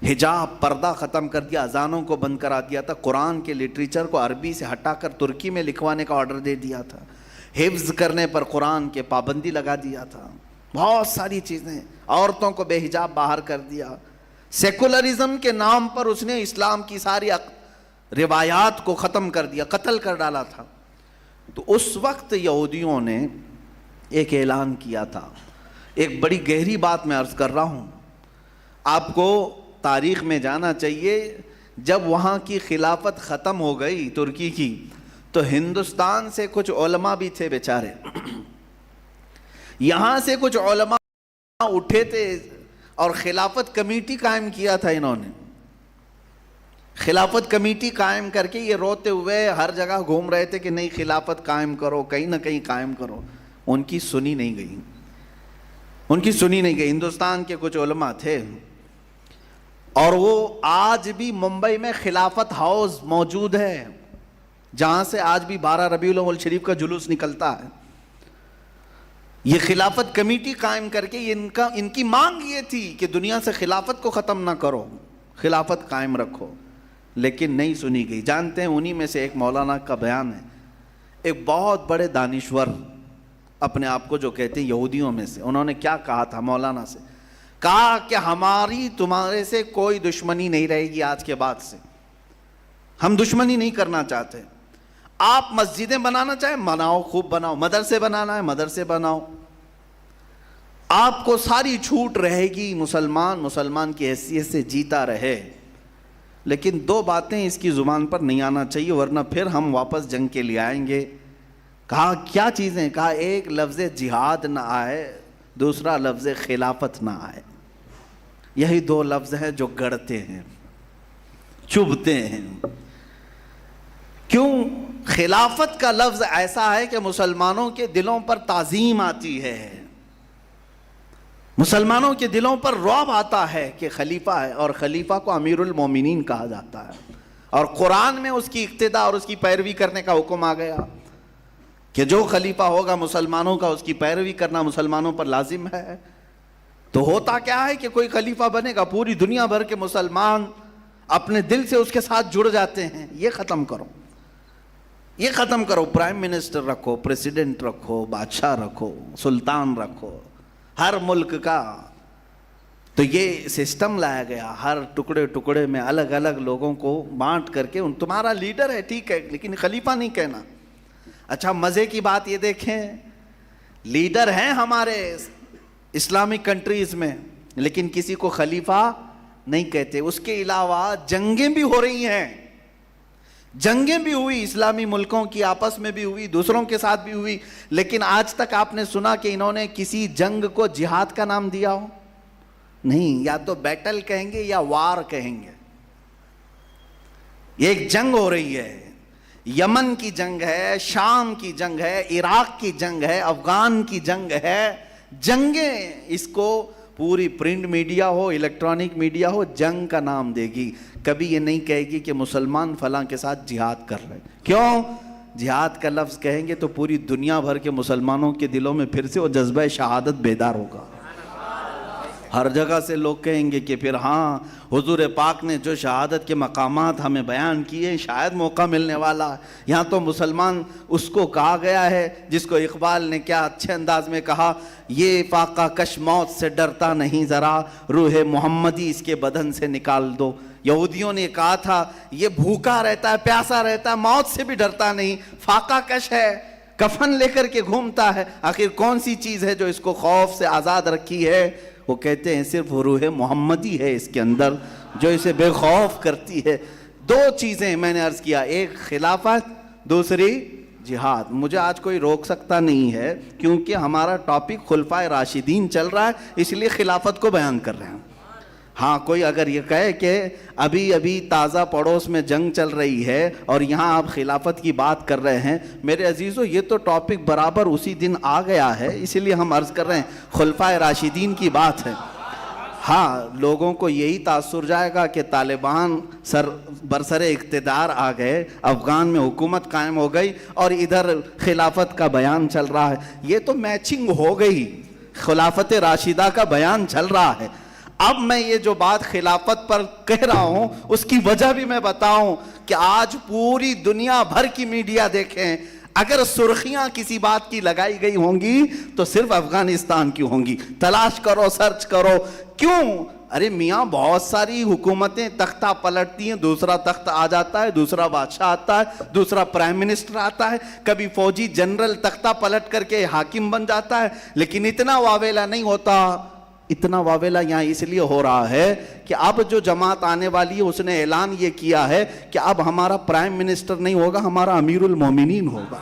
Speaker 1: حجاب، پردہ ختم کر دیا، اذانوں کو بند کرا دیا تھا، قرآن کے لٹریچر کو عربی سے ہٹا کر ترکی میں لکھوانے کا آرڈر دے دیا تھا، حفظ کرنے پر قرآن کے پابندی لگا دیا تھا، بہت ساری چیزیں، عورتوں کو بے حجاب باہر کر دیا، سیکولرزم کے نام پر اس نے اسلام کی ساری روایات کو ختم کر دیا، قتل کر ڈالا تھا۔ تو اس وقت یہودیوں نے ایک اعلان کیا تھا، ایک بڑی گہری بات میں عرض کر رہا ہوں، آپ کو تاریخ میں جانا چاہیے، جب وہاں کی خلافت ختم ہو گئی ترکی کی، تو ہندوستان سے کچھ علماء بھی تھے بیچارے، یہاں سے کچھ علماء اٹھے تھے اور خلافت کمیٹی قائم کیا تھا انہوں نے۔ خلافت کمیٹی قائم کر کے یہ روتے ہوئے ہر جگہ گھوم رہے تھے کہ نہیں خلافت قائم کرو، کہیں نہ کہیں قائم کرو، ان کی سنی نہیں گئی، ان کی سنی نہیں گئی۔ ہندوستان کے کچھ علماء تھے، اور وہ آج بھی ممبئی میں خلافت ہاؤس موجود ہے، جہاں سے آج بھی 12 ربیع الاول شریف کا جلوس نکلتا ہے۔ یہ خلافت کمیٹی قائم کر کے ان کی مانگ یہ تھی کہ دنیا سے خلافت کو ختم نہ کرو، خلافت قائم رکھو، لیکن نہیں سنی گئی۔ جانتے ہیں انہی میں سے ایک مولانا کا بیان ہے، ایک بہت بڑے دانشور اپنے آپ کو جو کہتے ہیں یہودیوں میں سے، انہوں نے کیا کہا تھا مولانا سے؟ کہا کہ ہماری تمہارے سے کوئی دشمنی نہیں رہے گی آج کے بعد سے، ہم دشمنی نہیں کرنا چاہتے، آپ مسجدیں بنانا چاہیں بناؤ، خوب بناؤ، مدرسے بنانا ہے مدرسے بناؤ، آپ کو ساری چھوٹ رہے گی، مسلمان کی حیثیت سے جیتا رہے، لیکن 2 باتیں اس کی زبان پر نہیں آنا چاہیے ورنہ پھر ہم واپس جنگ کے لیے آئیں گے۔ کہا کیا چیزیں؟ کہا ایک لفظ جہاد نہ آئے، دوسرا لفظ خلافت نہ آئے، یہی 2 لفظ ہیں جو گڑتے ہیں، چبھتے ہیں۔ کیوں؟ خلافت کا لفظ ایسا ہے کہ مسلمانوں کے دلوں پر تعظیم آتی ہے، مسلمانوں کے دلوں پر رعب آتا ہے کہ خلیفہ ہے، اور خلیفہ کو امیر المومنین کہا جاتا ہے، اور قرآن میں اس کی اقتداء اور اس کی پیروی کرنے کا حکم آ گیا کہ جو خلیفہ ہوگا مسلمانوں کا اس کی پیروی کرنا مسلمانوں پر لازم ہے۔ تو ہوتا کیا ہے کہ کوئی خلیفہ بنے گا، پوری دنیا بھر کے مسلمان اپنے دل سے اس کے ساتھ جڑ جاتے ہیں۔ یہ ختم کرو، یہ ختم کرو، پرائم منسٹر رکھو، پریسیڈنٹ رکھو، بادشاہ رکھو، سلطان رکھو، ہر ملک کا تو یہ سسٹم لایا گیا، ہر ٹکڑے ٹکڑے میں الگ الگ لوگوں کو بانٹ کر کے تمہارا لیڈر ہے ٹھیک ہے لیکن خلیفہ نہیں کہنا۔ اچھا مزے کی بات یہ دیکھیں، لیڈر ہیں ہمارے اسلامک کنٹریز میں لیکن کسی کو خلیفہ نہیں کہتے۔ اس کے علاوہ جنگیں بھی ہو رہی ہیں، جنگیں بھی ہوئی، اسلامی ملکوں کی آپس میں بھی ہوئی، دوسروں کے ساتھ بھی ہوئی، لیکن آج تک آپ نے سنا کہ انہوں نے کسی جنگ کو جہاد کا نام دیا ہو؟ نہیں، یا تو بیٹل کہیں گے یا وار کہیں گے۔ یہ ایک جنگ ہو رہی ہے، یمن کی جنگ ہے، شام کی جنگ ہے، عراق کی جنگ ہے، افغان کی جنگ ہے۔ جنگیں اس کو پوری پرنٹ میڈیا ہو، الیکٹرانک میڈیا ہو، جنگ کا نام دے گی، کبھی یہ نہیں کہے گی کہ مسلمان فلاں کے ساتھ جہاد کر رہے ہیں۔ کیوں؟ جہاد کا لفظ کہیں گے تو پوری دنیا بھر کے مسلمانوں کے دلوں میں پھر سے وہ جذبہ شہادت بیدار ہوگا۔ ہر جگہ سے لوگ کہیں گے کہ پھر ہاں حضور پاک نے جو شہادت کے مقامات ہمیں بیان کیے شاید موقع ملنے والا ہے۔ یہاں تو مسلمان اس کو کہا گیا ہے جس کو اقبال نے کیا اچھے انداز میں کہا، یہ فاقہ کش موت سے ڈرتا نہیں ذرا، روح محمدی اس کے بدن سے نکال دو۔ یہودیوں نے کہا تھا یہ بھوکا رہتا ہے، پیاسا رہتا ہے، موت سے بھی ڈرتا نہیں، فاقہ کش ہے، کفن لے کر کے گھومتا ہے، آخر کون سی چیز ہے جو اس کو خوف سے آزاد رکھی ہے؟ وہ کہتے ہیں صرف روح محمدی ہے اس کے اندر جو اسے بے خوف کرتی ہے۔ دو چیزیں میں نے عرض کیا، ایک خلافت، دوسری جہاد۔ مجھے آج کوئی روک سکتا نہیں ہے کیونکہ ہمارا ٹاپک خلفائے راشدین چل رہا ہے، اس لیے خلافت کو بیان کر رہے ہیں۔ ہاں کوئی اگر یہ کہے کہ ابھی تازہ پڑوس میں جنگ چل رہی ہے اور یہاں آپ خلافت کی بات کر رہے ہیں، میرے عزیزو یہ تو ٹاپک برابر اسی دن آ گیا ہے، اسی لیے ہم عرض کر رہے ہیں خلفائے راشدین کی بات ہے۔ ہاں لوگوں کو یہی تاثر جائے گا کہ طالبان برسر اقتدار آ گئے، افغان میں حکومت قائم ہو گئی اور ادھر خلافت کا بیان چل رہا ہے۔ یہ تو میچنگ ہو گئی، خلافت راشدہ کا بیان چل رہا ہے۔ اب میں یہ جو بات خلافت پر کہہ رہا ہوں اس کی وجہ بھی میں بتاؤں کہ آج پوری دنیا بھر کی میڈیا دیکھیں، اگر سرخیاں کسی بات کی لگائی گئی ہوں گی تو صرف افغانستان کی ہوں گی۔ تلاش کرو، سرچ کرو، کیوں؟ ارے میاں بہت ساری حکومتیں تختہ پلٹتی ہیں، دوسرا تخت آ جاتا ہے، دوسرا بادشاہ آتا ہے، دوسرا پرائم منسٹر آتا ہے، کبھی فوجی جنرل تختہ پلٹ کر کے حاکم بن جاتا ہے، لیکن اتنا واویلا نہیں ہوتا۔ اتنا واویلا یہاں اس لیے ہو رہا ہے کہ اب جو جماعت آنے والی ہے اس نے اعلان یہ کیا ہے کہ اب ہمارا پرائم منسٹر نہیں ہوگا، ہمارا امیر المومنین ہوگا۔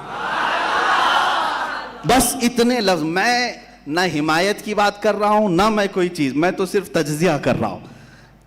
Speaker 1: بس اتنے لفظ، میں نہ حمایت کی بات کر رہا ہوں نہ میں کوئی چیز، میں تو صرف تجزیہ کر رہا ہوں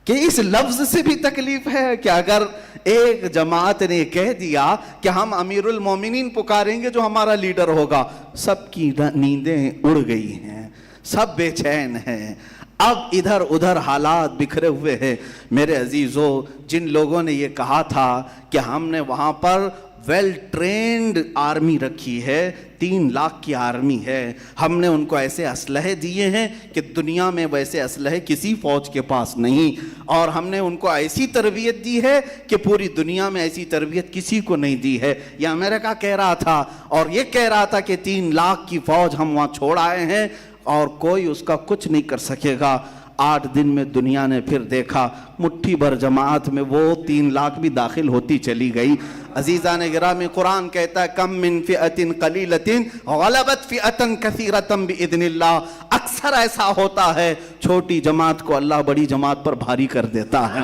Speaker 1: کہ اس لفظ سے بھی تکلیف ہے کہ اگر ایک جماعت نے کہہ دیا کہ ہم امیر المومنین پکاریں گے جو ہمارا لیڈر ہوگا، سب کی نیندیں اڑ گئی ہیں، سب بے چین ہیں۔ اب ادھر ادھر حالات بکھرے ہوئے ہیں۔ میرے عزیزو، جن لوگوں نے یہ کہا تھا کہ ہم نے وہاں پر ویل ٹرینڈ آرمی رکھی ہے، 3 لاکھ کی آرمی ہے، ہم نے ان کو ایسے اسلحے دیے ہیں کہ دنیا میں ویسے اسلحے کسی فوج کے پاس نہیں، اور ہم نے ان کو ایسی تربیت دی ہے کہ پوری دنیا میں ایسی تربیت کسی کو نہیں دی ہے، یہ امریکہ کہہ رہا تھا، اور یہ کہہ رہا تھا کہ 3 لاکھ کی فوج ہم وہاں چھوڑ آئے ہیں اور کوئی اس کا کچھ نہیں کر سکے گا۔ 8 دن میں دنیا نے پھر دیکھا مٹھی بھر جماعت میں وہ 3 لاکھ بھی داخل ہوتی چلی گئی۔ عزیزان گرامی، قرآن کہتا ہے کم من فئۃ قلیلۃ غلبت فئۃ کثیرۃ باذن اللہ، اکثر ایسا ہوتا ہے چھوٹی جماعت کو اللہ بڑی جماعت پر بھاری کر دیتا ہے۔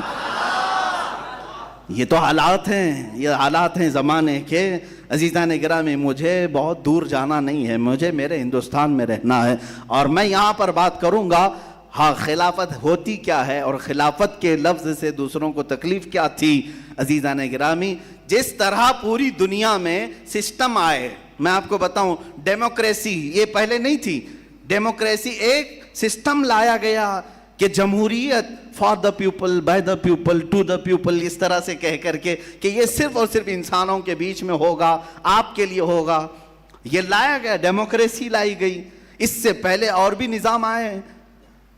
Speaker 1: یہ تو حالات ہیں، یہ حالات ہیں زمانے کے۔ عزیزان گرامی، مجھے بہت دور جانا نہیں ہے، مجھے میرے ہندوستان میں رہنا ہے، اور میں یہاں پر بات کروں گا ہاں خلافت ہوتی کیا ہے اور خلافت کے لفظ سے دوسروں کو تکلیف کیا تھی۔ عزیزان گرامی، جس طرح پوری دنیا میں سسٹم آئے، میں آپ کو بتاؤں ڈیموکریسی یہ پہلے نہیں تھی، ڈیموکریسی ایک سسٹم لایا گیا کہ جمہوریت for the people, by the people, to the people, اس طرح سے کہہ کر کے کہ یہ صرف اور صرف انسانوں کے بیچ میں ہوگا، آپ کے لیے ہوگا، یہ لایا گیا، ڈیموکریسی لائی گئی۔ اس سے پہلے اور بھی نظام آئے،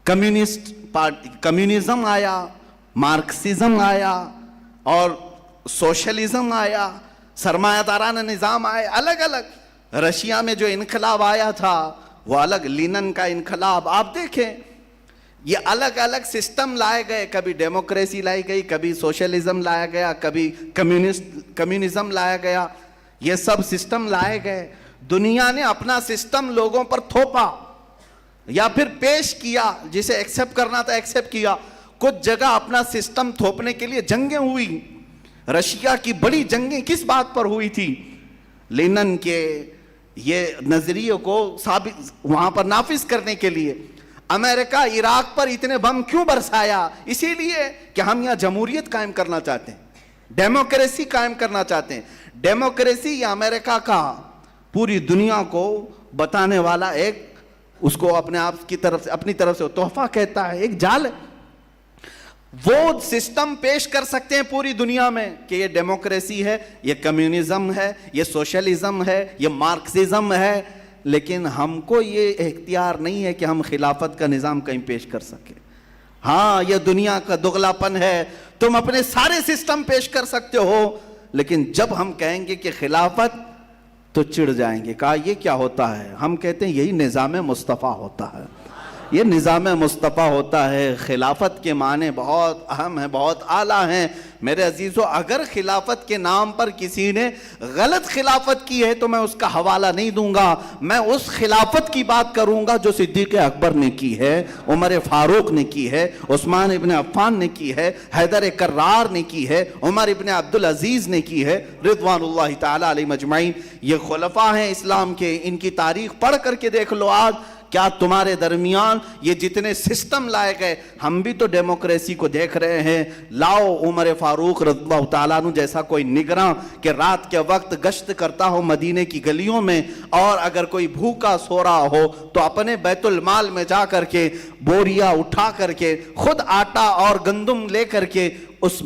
Speaker 1: کمیونسٹ پارٹی، کمیونزم آیا، مارکسزم آیا اور سوشلزم آیا، سرمایہ دارانہ نظام آئے الگ الگ۔ رشیا میں جو انقلاب آیا تھا وہ الگ، لینن کا انقلاب، آپ دیکھیں یہ الگ الگ سسٹم لائے گئے، کبھی ڈیموکریسی لائی گئی، کبھی سوشلزم لایا گیا، کبھی کمیونزم لایا گیا، یہ سب سسٹم لائے گئے. دنیا نے اپنا سسٹم لوگوں پر تھوپا یا پھر پیش کیا، جسے ایکسیپٹ کرنا تھا ایکسیپٹ کیا. کچھ جگہ اپنا سسٹم تھوپنے کے لیے جنگیں ہوئی. رشیا کی بڑی جنگیں کس بات پر ہوئی تھی؟ لینن کے یہ نظریے کو وہاں پر نافذ کرنے کے لیے. امریکہ عراق پر اتنے بم کیوں برسایا؟ اسی لیے کہ ہم یہاں جمہوریت قائم کرنا چاہتے ہیں، ڈیموکریسی قائم کرنا چاہتے ہیں. ڈیموکریسی یہ امریکہ کا پوری دنیا کو بتانے والا ایک، اس کو اپنے آپ کی طرف سے، اپنی طرف سے تحفہ کہتا ہے، ایک جال ہے. وہ سسٹم پیش کر سکتے ہیں پوری دنیا میں کہ یہ ڈیموکریسی ہے، یہ کمیونزم ہے، یہ سوشلزم ہے، یہ مارکسزم ہے، لیکن ہم کو یہ اختیار نہیں ہے کہ ہم خلافت کا نظام کہیں پیش کر سکیں. ہاں یہ دنیا کا دگلاپن ہے، تم اپنے سارے سسٹم پیش کر سکتے ہو، لیکن جب ہم کہیں گے کہ خلافت تو چڑ جائیں گے. کہا یہ کیا ہوتا ہے؟ ہم کہتے ہیں یہی نظام مصطفیٰ ہوتا ہے، یہ نظام مصطفیٰ ہوتا ہے. خلافت کے معنی بہت اہم ہیں، بہت اعلیٰ ہیں. میرے عزیزو، اگر خلافت کے نام پر کسی نے غلط خلافت کی ہے تو میں اس کا حوالہ نہیں دوں گا. میں اس خلافت کی بات کروں گا جو صدیق اکبر نے کی ہے، عمر فاروق نے کی ہے، عثمان ابن عفان نے کی ہے، حیدر کرار نے کی ہے، عمر ابن عبدالعزیز نے کی ہے، رضوان اللہ تعالی علیہ مجمعین. یہ خلفاء ہیں اسلام کے، ان کی تاریخ پڑھ کر کے دیکھ لو. آج کیا تمہارے درمیان یہ جتنے سسٹم لائے گئے، ہم بھی تو ڈیموکریسی کو دیکھ رہے ہیں. لاؤ عمر فاروق رضی اللہ تعالیٰ عنہ جیسا کوئی نگراں کہ رات کے وقت گشت کرتا ہو مدینے کی گلیوں میں، اور اگر کوئی بھوکا سو رہا ہو تو اپنے بیت المال میں جا کر کے بوریا اٹھا کر کے خود آٹا اور گندم لے کر کے اس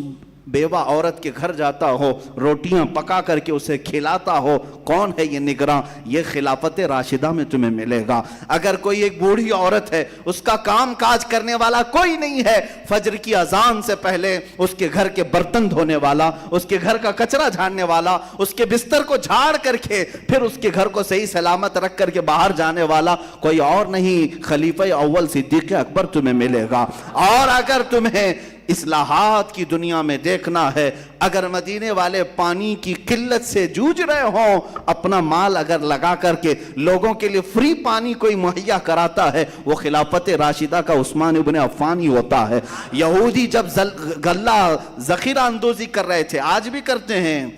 Speaker 1: بیوہ عورت کے گھر جاتا ہو، روٹیاں پکا کر کے اسے کھلاتا ہو. کون ہے یہ نگراں؟ یہ خلافت راشدہ میں تمہیں ملے گا. اگر کوئی ایک بوڑھی عورت ہے، اس کا کام کاج کرنے والا کوئی نہیں ہے، فجر کی اذان سے پہلے اس کے گھر کے برتن دھونے والا، اس کے گھر کا کچرا جھاڑنے والا، اس کے بستر کو جھاڑ کر کے پھر اس کے گھر کو صحیح سلامت رکھ کر کے باہر جانے والا کوئی اور نہیں، خلیفہ اول صدیق اکبر تمہیں ملے گا. اور اگر تمہیں اصلاحات کی دنیا میں دیکھنا ہے، اگر مدینے والے پانی کی قلت سے جوجھ رہے ہوں، اپنا مال اگر لگا کر کے لوگوں کے لیے فری پانی کوئی مہیا کراتا ہے، وہ خلافت راشدہ کا عثمان ابن عفان ہی ہوتا ہے. یہودی جب غلہ ذخیرہ اندوزی کر رہے تھے، آج بھی کرتے ہیں،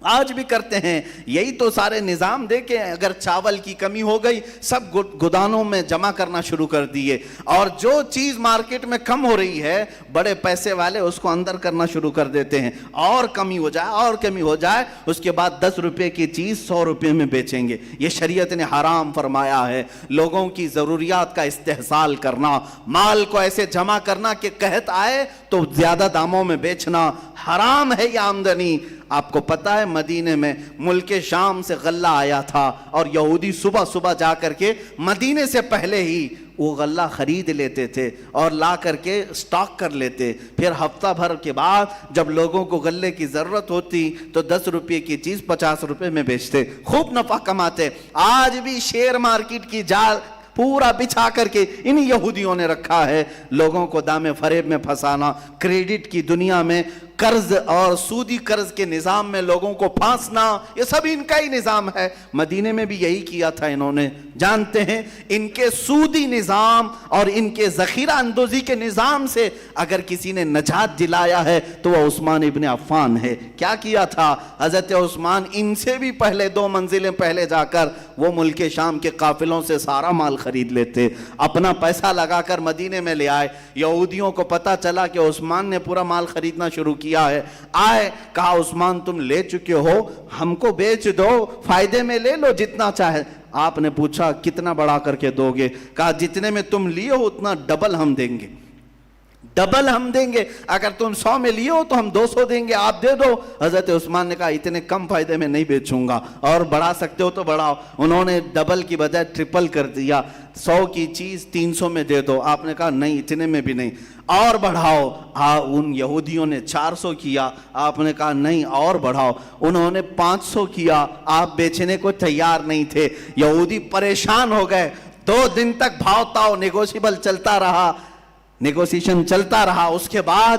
Speaker 1: آج بھی کرتے ہیں. یہی تو سارے نظام دیکھیں. اگر چاول کی کمی ہو گئی، سب گودانوں میں جمع کرنا شروع کر دیے، اور جو چیز مارکیٹ میں کم ہو رہی ہے، بڑے پیسے والے اس کو اندر کرنا شروع کر دیتے ہیں. اور کمی ہو جائے، اور کمی ہو جائے، اس کے بعد 10 روپے کی چیز 100 روپے میں بیچیں گے. یہ شریعت نے حرام فرمایا ہے. لوگوں کی ضروریات کا استحصال کرنا، مال کو ایسے جمع کرنا کہ قحط آئے تو زیادہ داموں میں بیچنا حرام ہے. یہ آمدنی آپ کو پتا ہے، مدینے میں ملک شام سے غلہ آیا تھا، اور یہودی صبح صبح جا کر کے مدینے سے پہلے ہی وہ غلہ خرید لیتے تھے اور لا کر کے سٹاک کر لیتے. پھر ہفتہ بھر کے بعد جب لوگوں کو غلے کی ضرورت ہوتی تو 10 روپے کی چیز 50 روپے میں بیچتے، خوب نفع کماتے. آج بھی شیئر مارکیٹ کی جال پورا بچھا کر کے ان یہودیوں نے رکھا ہے، لوگوں کو دام فریب میں پھنسانا، کریڈٹ کی دنیا میں قرض اور سودی قرض کے نظام میں لوگوں کو پھانسنا، یہ سب ان کا ہی نظام ہے. مدینے میں بھی یہی کیا تھا انہوں نے. جانتے ہیں ان کے سودی نظام اور ان کے ذخیرہ اندوزی کے نظام سے اگر کسی نے نجات دلایا ہے تو وہ عثمان ابن عفان ہے. کیا کیا تھا حضرت عثمان؟ ان سے بھی پہلے 2 منزلیں پہلے جا کر وہ ملک شام کے قافلوں سے سارا مال خرید لیتے، اپنا پیسہ لگا کر مدینے میں لے آئے. یہودیوں کو پتا چلا کہ عثمان نے پورا مال خریدنا شروع کیا ہے. آئے، کہا عثمان تم لے چکے ہو، ہم کو بیچ دو، فائدے میں لے لو جتنا چاہے. آپ نے پوچھا کتنا بڑھا کر کے دو گے؟ کہا جتنے میں تم لیے ہو اتنا ڈبل ہم دیں گے، ڈبل ہم دیں گے. اگر تم 100 میں لیے ہو تو ہم 200 دیں گے، آپ دے دو. حضرت عثمان نے کہا اتنے کم فائدے میں نہیں بیچوں گا، اور بڑھا سکتے ہو تو بڑھاؤ. انہوں نے ڈبل کی بجائے ٹرپل کر دیا، 100 کی چیز 300 میں دے دو. آپ نے کہا نہیں، اتنے میں بھی نہیں، اور بڑھاؤ. ان یہودیوں نے 400 کیا. آپ نے کہا نہیں، اور بڑھاؤ. انہوں نے 500 کیا. آپ بیچنے کو تیار نہیں تھے. یہودی پریشان ہو گئے. 2 دن تک بھاؤ تاؤ نیگوشیبل چلتا رہا. نیگوسیشن چلتا رہا. اس کے بعد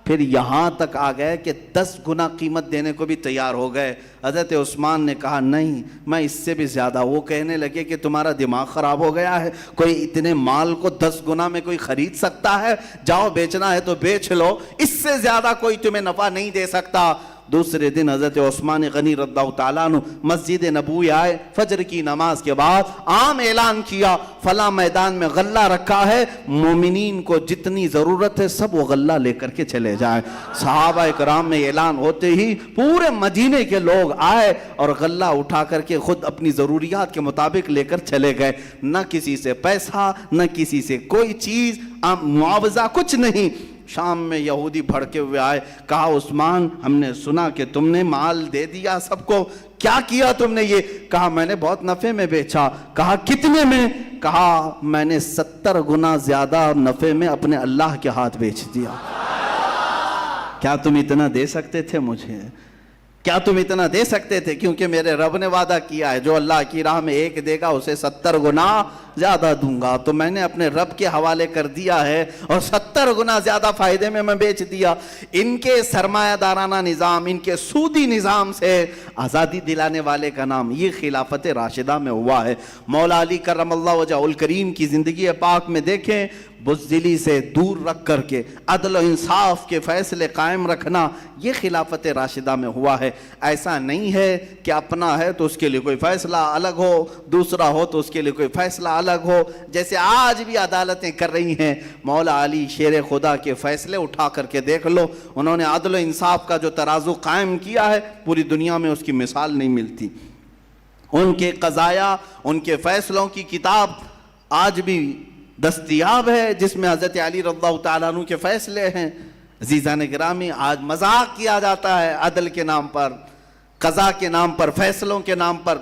Speaker 1: پھر یہاں تک آ گئے کہ 10 گنا قیمت دینے کو بھی تیار ہو گئے. حضرت عثمان نے کہا نہیں میں اس سے بھی زیادہ. وہ کہنے لگے کہ تمہارا دماغ خراب ہو گیا ہے, کوئی اتنے مال کو 10 گنا میں کوئی خرید سکتا ہے؟ جاؤ بیچنا ہے تو بیچ لو, اس سے زیادہ کوئی تمہیں نفع نہیں دے سکتا. دوسرے دن حضرت عثمان غنی رضی اللہ تعالیٰ عنہ مسجد نبوی آئے, فجر کی نماز کے بعد عام اعلان کیا فلاں میدان میں غلہ رکھا ہے, مومنین کو جتنی ضرورت ہے سب وہ غلہ لے کر کے چلے جائیں. صحابہ کرام میں اعلان ہوتے ہی پورے مدینے کے لوگ آئے اور غلہ اٹھا کر کے خود اپنی ضروریات کے مطابق لے کر چلے گئے. نہ کسی سے پیسہ, نہ کسی سے کوئی چیز, معاوضہ, کچھ نہیں. شام میں یہودی بھڑکے ہوئے آئے, کہا عثمان ہم نے سنا کہ تم نے مال دے دیا سب کو, کیا کیا تم نے؟ یہ کہا میں نے بہت نفع میں بیچا. کہا کتنے میں؟ کہا میں نے 70 گنا زیادہ نفع میں اپنے اللہ کے ہاتھ بیچ دیا. کیا تم اتنا دے سکتے تھے مجھے؟ کیا تم اتنا دے سکتے تھے؟ کیونکہ میرے رب نے وعدہ کیا ہے جو اللہ کی راہ میں 1 دے گا اسے 70 گنا زیادہ دوں گا. تو میں نے اپنے رب کے حوالے کر دیا ہے اور 70 گنا زیادہ فائدے میں بیچ دیا. ان کے سرمایہ دارانہ نظام, ان کے سودی نظام سے آزادی دلانے والے کا نام یہ خلافت راشدہ میں ہوا ہے. مولا علی کرم اللہ وجہہ الکریم کی زندگی پاک میں دیکھیں, بزدلی سے دور رکھ کر کے عدل و انصاف کے فیصلے قائم رکھنا یہ خلافت راشدہ میں ہوا ہے. ایسا نہیں ہے کہ اپنا ہے تو اس کے لیے کوئی فیصلہ الگ ہو, دوسرا ہو تو اس کے لیے کوئی فیصلہ الگ ہو, جیسے آج بھی عدالتیں کر رہی ہیں. مولا علی شیر خدا کے فیصلے اٹھا کر کے دیکھ لو, انہوں نے عدل و انصاف کا جو ترازو قائم کیا ہے پوری دنیا میں اس کی مثال نہیں ملتی. ان کے قضایا, ان کے فیصلوں کی کتاب آج بھی دستیاب ہے جس میں حضرت علی رضی اللہ تعالیٰ عنہ کے فیصلے ہیں. عزیزان گرامی, آج مذاق کیا جاتا ہے عدل کے نام پر, قضا کے نام پر, فیصلوں کے نام پر.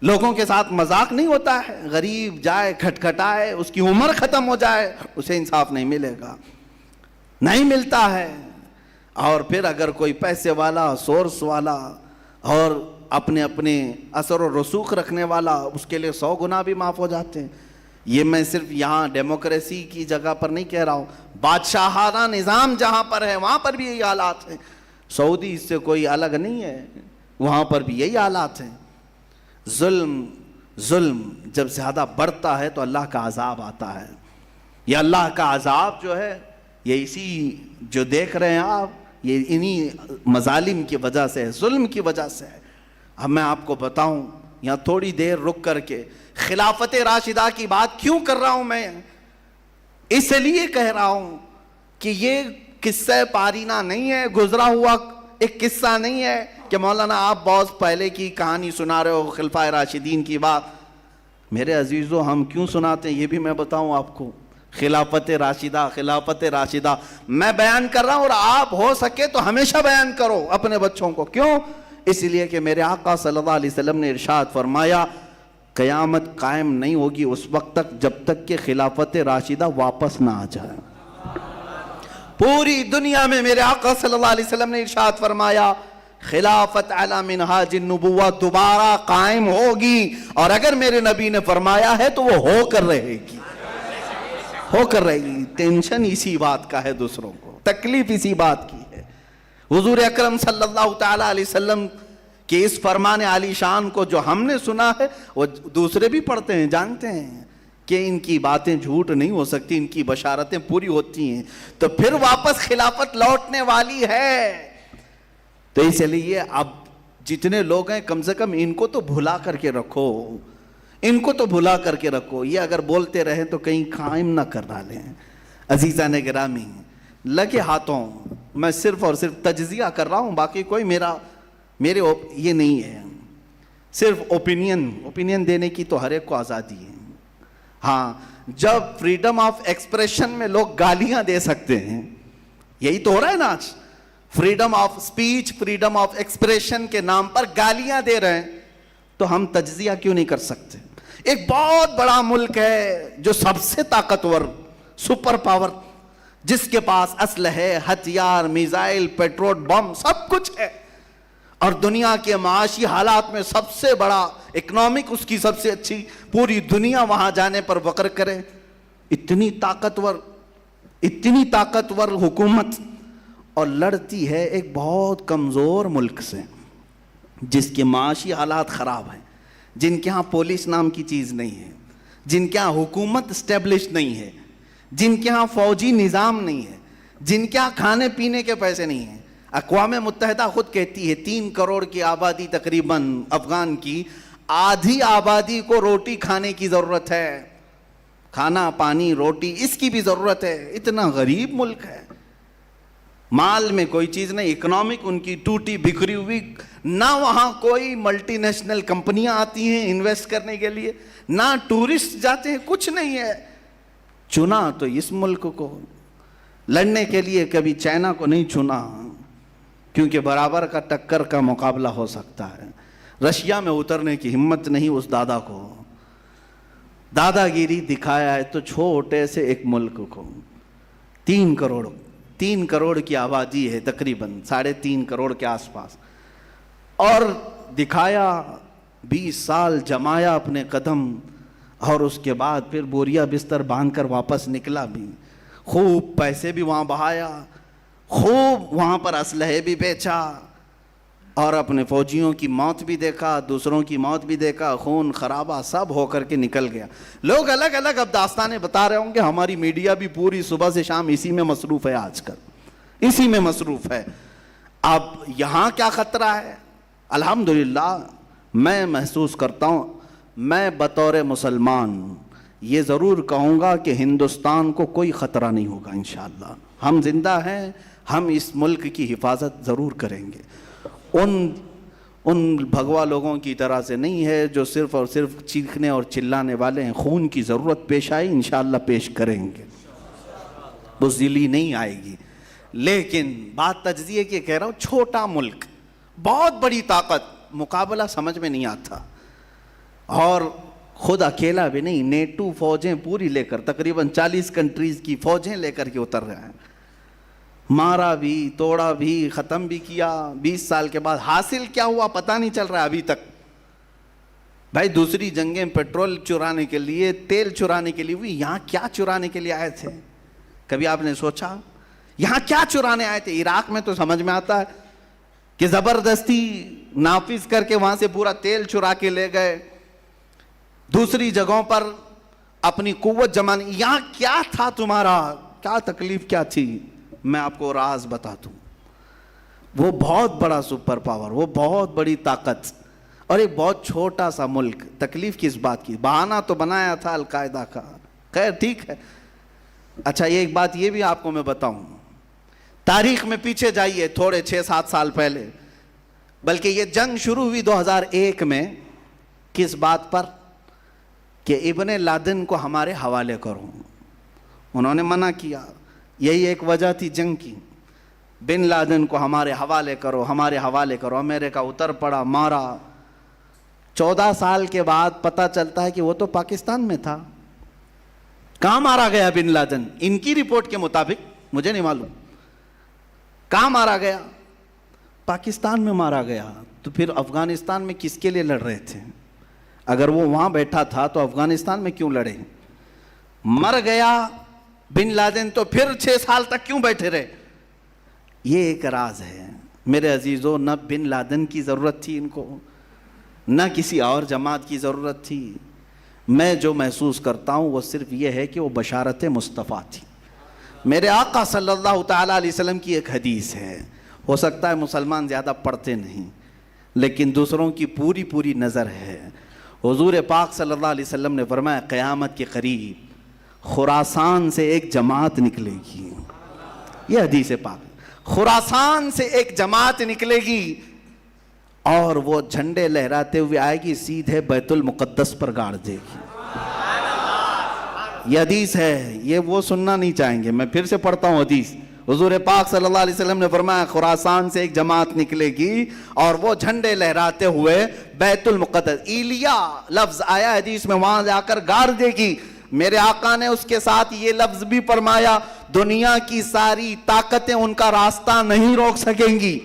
Speaker 1: لوگوں کے ساتھ مذاق نہیں ہوتا ہے. غریب جائے کھٹکھٹائے, اس کی عمر ختم ہو جائے, اسے انصاف نہیں ملے گا, نہیں ملتا ہے. اور پھر اگر کوئی پیسے والا, سورس والا اور اپنے اثر و رسوخ رکھنے والا, اس کے لیے 100 گنا بھی معاف ہو جاتے ہیں. یہ میں صرف یہاں ڈیموکریسی کی جگہ پر نہیں کہہ رہا ہوں, بادشاہانہ نظام جہاں پر ہے وہاں پر بھی یہی حالات ہیں. سعودی اس سے کوئی الگ نہیں ہے, وہاں پر بھی یہی حالات ہیں. ظلم جب زیادہ بڑھتا ہے تو اللہ کا عذاب آتا ہے. یہ اللہ کا عذاب جو ہے یہ اسی جو دیکھ رہے ہیں آپ, یہ انہی مظالم کی وجہ سے ہے, ظلم کی وجہ سے ہے. اب میں آپ کو بتاؤں یہاں تھوڑی دیر رک کر کے خلافت راشدہ کی بات کیوں کر رہا ہوں میں؟ اس لیے کہہ رہا ہوں کہ یہ قصہ پارینہ نہیں ہے, گزرا ہوا ایک قصہ نہیں ہے کہ مولانا آپ بہت پہلے کی کہانی سنا رہے ہو خلفائے راشدین کی بات. میرے عزیزو ہم کیوں سناتے ہیں یہ بھی میں بتاؤں آپ کو. خلافت راشدہ میں بیان کر رہا ہوں, اور آپ ہو سکے تو ہمیشہ بیان کرو اپنے بچوں کو. کیوں؟ اس لیے کہ میرے آقا صلی اللہ علیہ وسلم نے ارشاد فرمایا قیامت قائم نہیں ہوگی اس وقت تک جب تک کہ خلافت راشدہ واپس نہ آ جائے. پوری دنیا میں میرے آقا صلی اللہ علیہ وسلم نے ارشاد فرمایا خلافت علی منہاج النبوہ دوبارہ قائم ہوگی, اور اگر میرے نبی نے فرمایا ہے تو وہ ہو کر رہے گی. ٹینشن اسی بات کا ہے, دوسروں کو تکلیف اسی بات کی ہے. حضور اکرم صلی اللہ تعالی علیہ وسلم کہ اس فرمان عالی شان کو جو ہم نے سنا ہے وہ دوسرے بھی پڑھتے ہیں, جانتے ہیں کہ ان کی باتیں جھوٹ نہیں ہو سکتی, ان کی بشارتیں پوری ہوتی ہیں, تو پھر واپس خلافت لوٹنے والی ہے. تو اس لیے اب جتنے لوگ ہیں کم سے کم ان کو تو بھلا کر کے رکھو, یہ اگر بولتے رہیں تو کہیں قائم نہ کر ڈالیں. عزیزان گرامی, لگے ہاتھوں میں صرف اور صرف تجزیہ کر رہا ہوں, باقی کوئی میرے یہ نہیں ہے, صرف اوپینین دینے کی تو ہر ایک کو آزادی ہے. ہاں, جب فریڈم آف ایکسپریشن میں لوگ گالیاں دے سکتے ہیں, یہی تو ہو رہا ہے نا آج, freedom of speech, freedom of expression کے نام پر گالیاں دے رہے ہیں, تو ہم تجزیہ کیوں نہیں کر سکتے؟ ایک بہت بڑا ملک ہے جو سب سے طاقتور, سپر پاور, جس کے پاس اسلحے, ہتھیار, میزائل, پیٹرول بم سب کچھ ہے, اور دنیا کے معاشی حالات میں سب سے بڑا اکنامک اس کی سب سے اچھی, پوری دنیا وہاں جانے پر فخر کرے. اتنی طاقتور اتنی طاقتور حکومت، اور لڑتی ہے ایک بہت کمزور ملک سے جس کے معاشی حالات خراب ہیں، جن کے ہاں پولیس نام کی چیز نہیں ہے، جن کے ہاں حکومت اسٹیبلش نہیں ہے، جن کے ہاں فوجی نظام نہیں ہے، جن کے ہاں کھانے پینے کے پیسے نہیں ہیں۔ اقوام متحدہ خود کہتی ہے 3 کروڑ کی آبادی تقریباً افغان کی، آدھی آبادی کو روٹی کھانے کی ضرورت ہے، کھانا پانی روٹی اس کی بھی ضرورت ہے۔ اتنا غریب ملک ہے، مال میں کوئی چیز نہیں، اکنامک ان کی ٹوٹی بکھری ہوئی، نہ وہاں کوئی ملٹی نیشنل کمپنیاں آتی ہیں انویسٹ کرنے کے لیے، نہ ٹورسٹ جاتے ہیں، کچھ نہیں ہے۔ چنا تو اس ملک کو لڑنے کے لیے، کبھی چائنا کو نہیں چنا کیونکہ برابر کا ٹکر کا مقابلہ ہو سکتا ہے۔ رشیا میں اترنے کی ہمت نہیں اس دادا کو، دادا گیری دکھایا ہے تو چھوٹے سے ایک ملک کو 3 کروڑ کی آبادی ہے تقریباً 3.5 کروڑ کے آس پاس، اور دکھایا 20 سال جمایا اپنے قدم، اور اس کے بعد پھر بوریا بستر باندھ کر واپس نکلا بھی، خوب پیسے بھی وہاں بہایا، خوب وہاں پر اسلحے بھی بیچا، اور اپنے فوجیوں کی موت بھی دیکھا، دوسروں کی موت بھی دیکھا، خون خرابہ سب ہو کر کے نکل گیا۔ لوگ الگ الگ اب داستانیں بتا رہے ہوں گے، ہماری میڈیا بھی پوری صبح سے شام اسی میں مصروف ہے، آج کل اسی میں مصروف ہے۔ اب یہاں کیا خطرہ ہے؟ الحمدللہ میں محسوس کرتا ہوں، میں بطور مسلمان یہ ضرور کہوں گا کہ ہندوستان کو کوئی خطرہ نہیں ہوگا انشاءاللہ۔ ہم زندہ ہیں، ہم اس ملک کی حفاظت ضرور کریں گے۔ ان بھگوا لوگوں کی طرح سے نہیں ہے جو صرف اور صرف چیخنے اور چلانے والے ہیں۔ خون کی ضرورت پیش آئی انشاءاللہ پیش کریں گے، بزدلی نہیں آئے گی۔ لیکن بات تجزیے کی کہہ رہا ہوں، چھوٹا ملک، بہت بڑی طاقت، مقابلہ سمجھ میں نہیں آتا، اور خود اکیلا بھی نہیں، نیٹو فوجیں پوری لے کر تقریباً 40 کنٹریز کی فوجیں لے کر کے اتر رہے ہیں، مارا بھی توڑا بھی ختم بھی کیا۔ 20 سال کے بعد حاصل کیا ہوا پتہ نہیں چل رہا ابھی تک۔ بھائی دوسری جنگیں پیٹرول چرانے کے لیے، تیل چرانے کے لیے ہوئی، یہاں کیا چرانے کے لیے آئے تھے؟ کبھی آپ نے سوچا یہاں کیا چرانے آئے تھے؟ عراق میں تو سمجھ میں آتا ہے کہ زبردستی نافذ کر کے وہاں سے پورا تیل چرا کے لے گئے، دوسری جگہوں پر اپنی قوت جمانے۔ یہاں کیا تھا تمہارا؟ کیا تکلیف کیا تھی؟ میں آپ کو راز بتا دوں، وہ بہت بڑا سپر پاور، وہ بہت بڑی طاقت، اور ایک بہت چھوٹا سا ملک۔ تکلیف کس بات کی؟ بہانہ تو بنایا تھا القاعدہ کا، خیر ٹھیک ہے۔ اچھا ایک بات یہ بھی آپ کو میں بتاؤں، تاریخ میں پیچھے جائیے تھوڑے 6-7 سال پہلے، بلکہ یہ جنگ شروع ہوئی 2001 میں، کس بات پر؟ کہ ابن لادن کو ہمارے حوالے کرو۔ انہوں نے منع کیا، یہی ایک وجہ تھی جنگ کی، بن لادن کو ہمارے حوالے کرو، ہمارے حوالے کرو۔ امریکہ اتر پڑا، مارا۔ 14 سال کے بعد پتہ چلتا ہے کہ وہ تو پاکستان میں تھا۔ کہاں مارا گیا بن لادن؟ ان کی رپورٹ کے مطابق، مجھے نہیں معلوم کہاں مارا گیا، پاکستان میں مارا گیا۔ تو پھر افغانستان میں کس کے لیے لڑ رہے تھے؟ اگر وہ وہاں بیٹھا تھا تو افغانستان میں کیوں لڑے؟ مر گیا بن لادن تو پھر 6 سال تک کیوں بیٹھے رہے؟ یہ ایک راز ہے میرے عزیزوں۔ نہ بن لادن کی ضرورت تھی ان کو، نہ کسی اور جماعت کی ضرورت تھی۔ میں جو محسوس کرتا ہوں وہ صرف یہ ہے کہ وہ بشارت مصطفیٰ تھی۔ میرے آقا صلی اللہ تعالیٰ علیہ وسلم کی ایک حدیث ہے، ہو سکتا ہے مسلمان زیادہ پڑھتے نہیں لیکن دوسروں کی پوری نظر ہے۔ حضور پاک صلی اللہ علیہ وسلم نے فرمایا قیامت کے قریب خراسان سے ایک جماعت نکلے گی۔ یہ حدیث پاک، خراسان سے ایک جماعت نکلے گی اور وہ جھنڈے لہراتے ہوئے آئے گی، سیدھے بیت المقدس پر گاڑ دے گی۔ یہ حدیث ہے، یہ وہ سننا نہیں چاہیں گے، میں پھر سے پڑھتا ہوں حدیث۔ حضور پاک صلی اللہ علیہ وسلم نے فرمایا خراسان سے ایک جماعت نکلے گی اور وہ جھنڈے لہراتے ہوئے بیت المقدس، ایلیا لفظ آیا حدیث میں، وہاں جا کر گاڑ دے گی۔ میرے آقا نے اس کے ساتھ یہ لفظ بھی فرمایا، دنیا کی ساری طاقتیں ان کا راستہ نہیں روک سکیں گی۔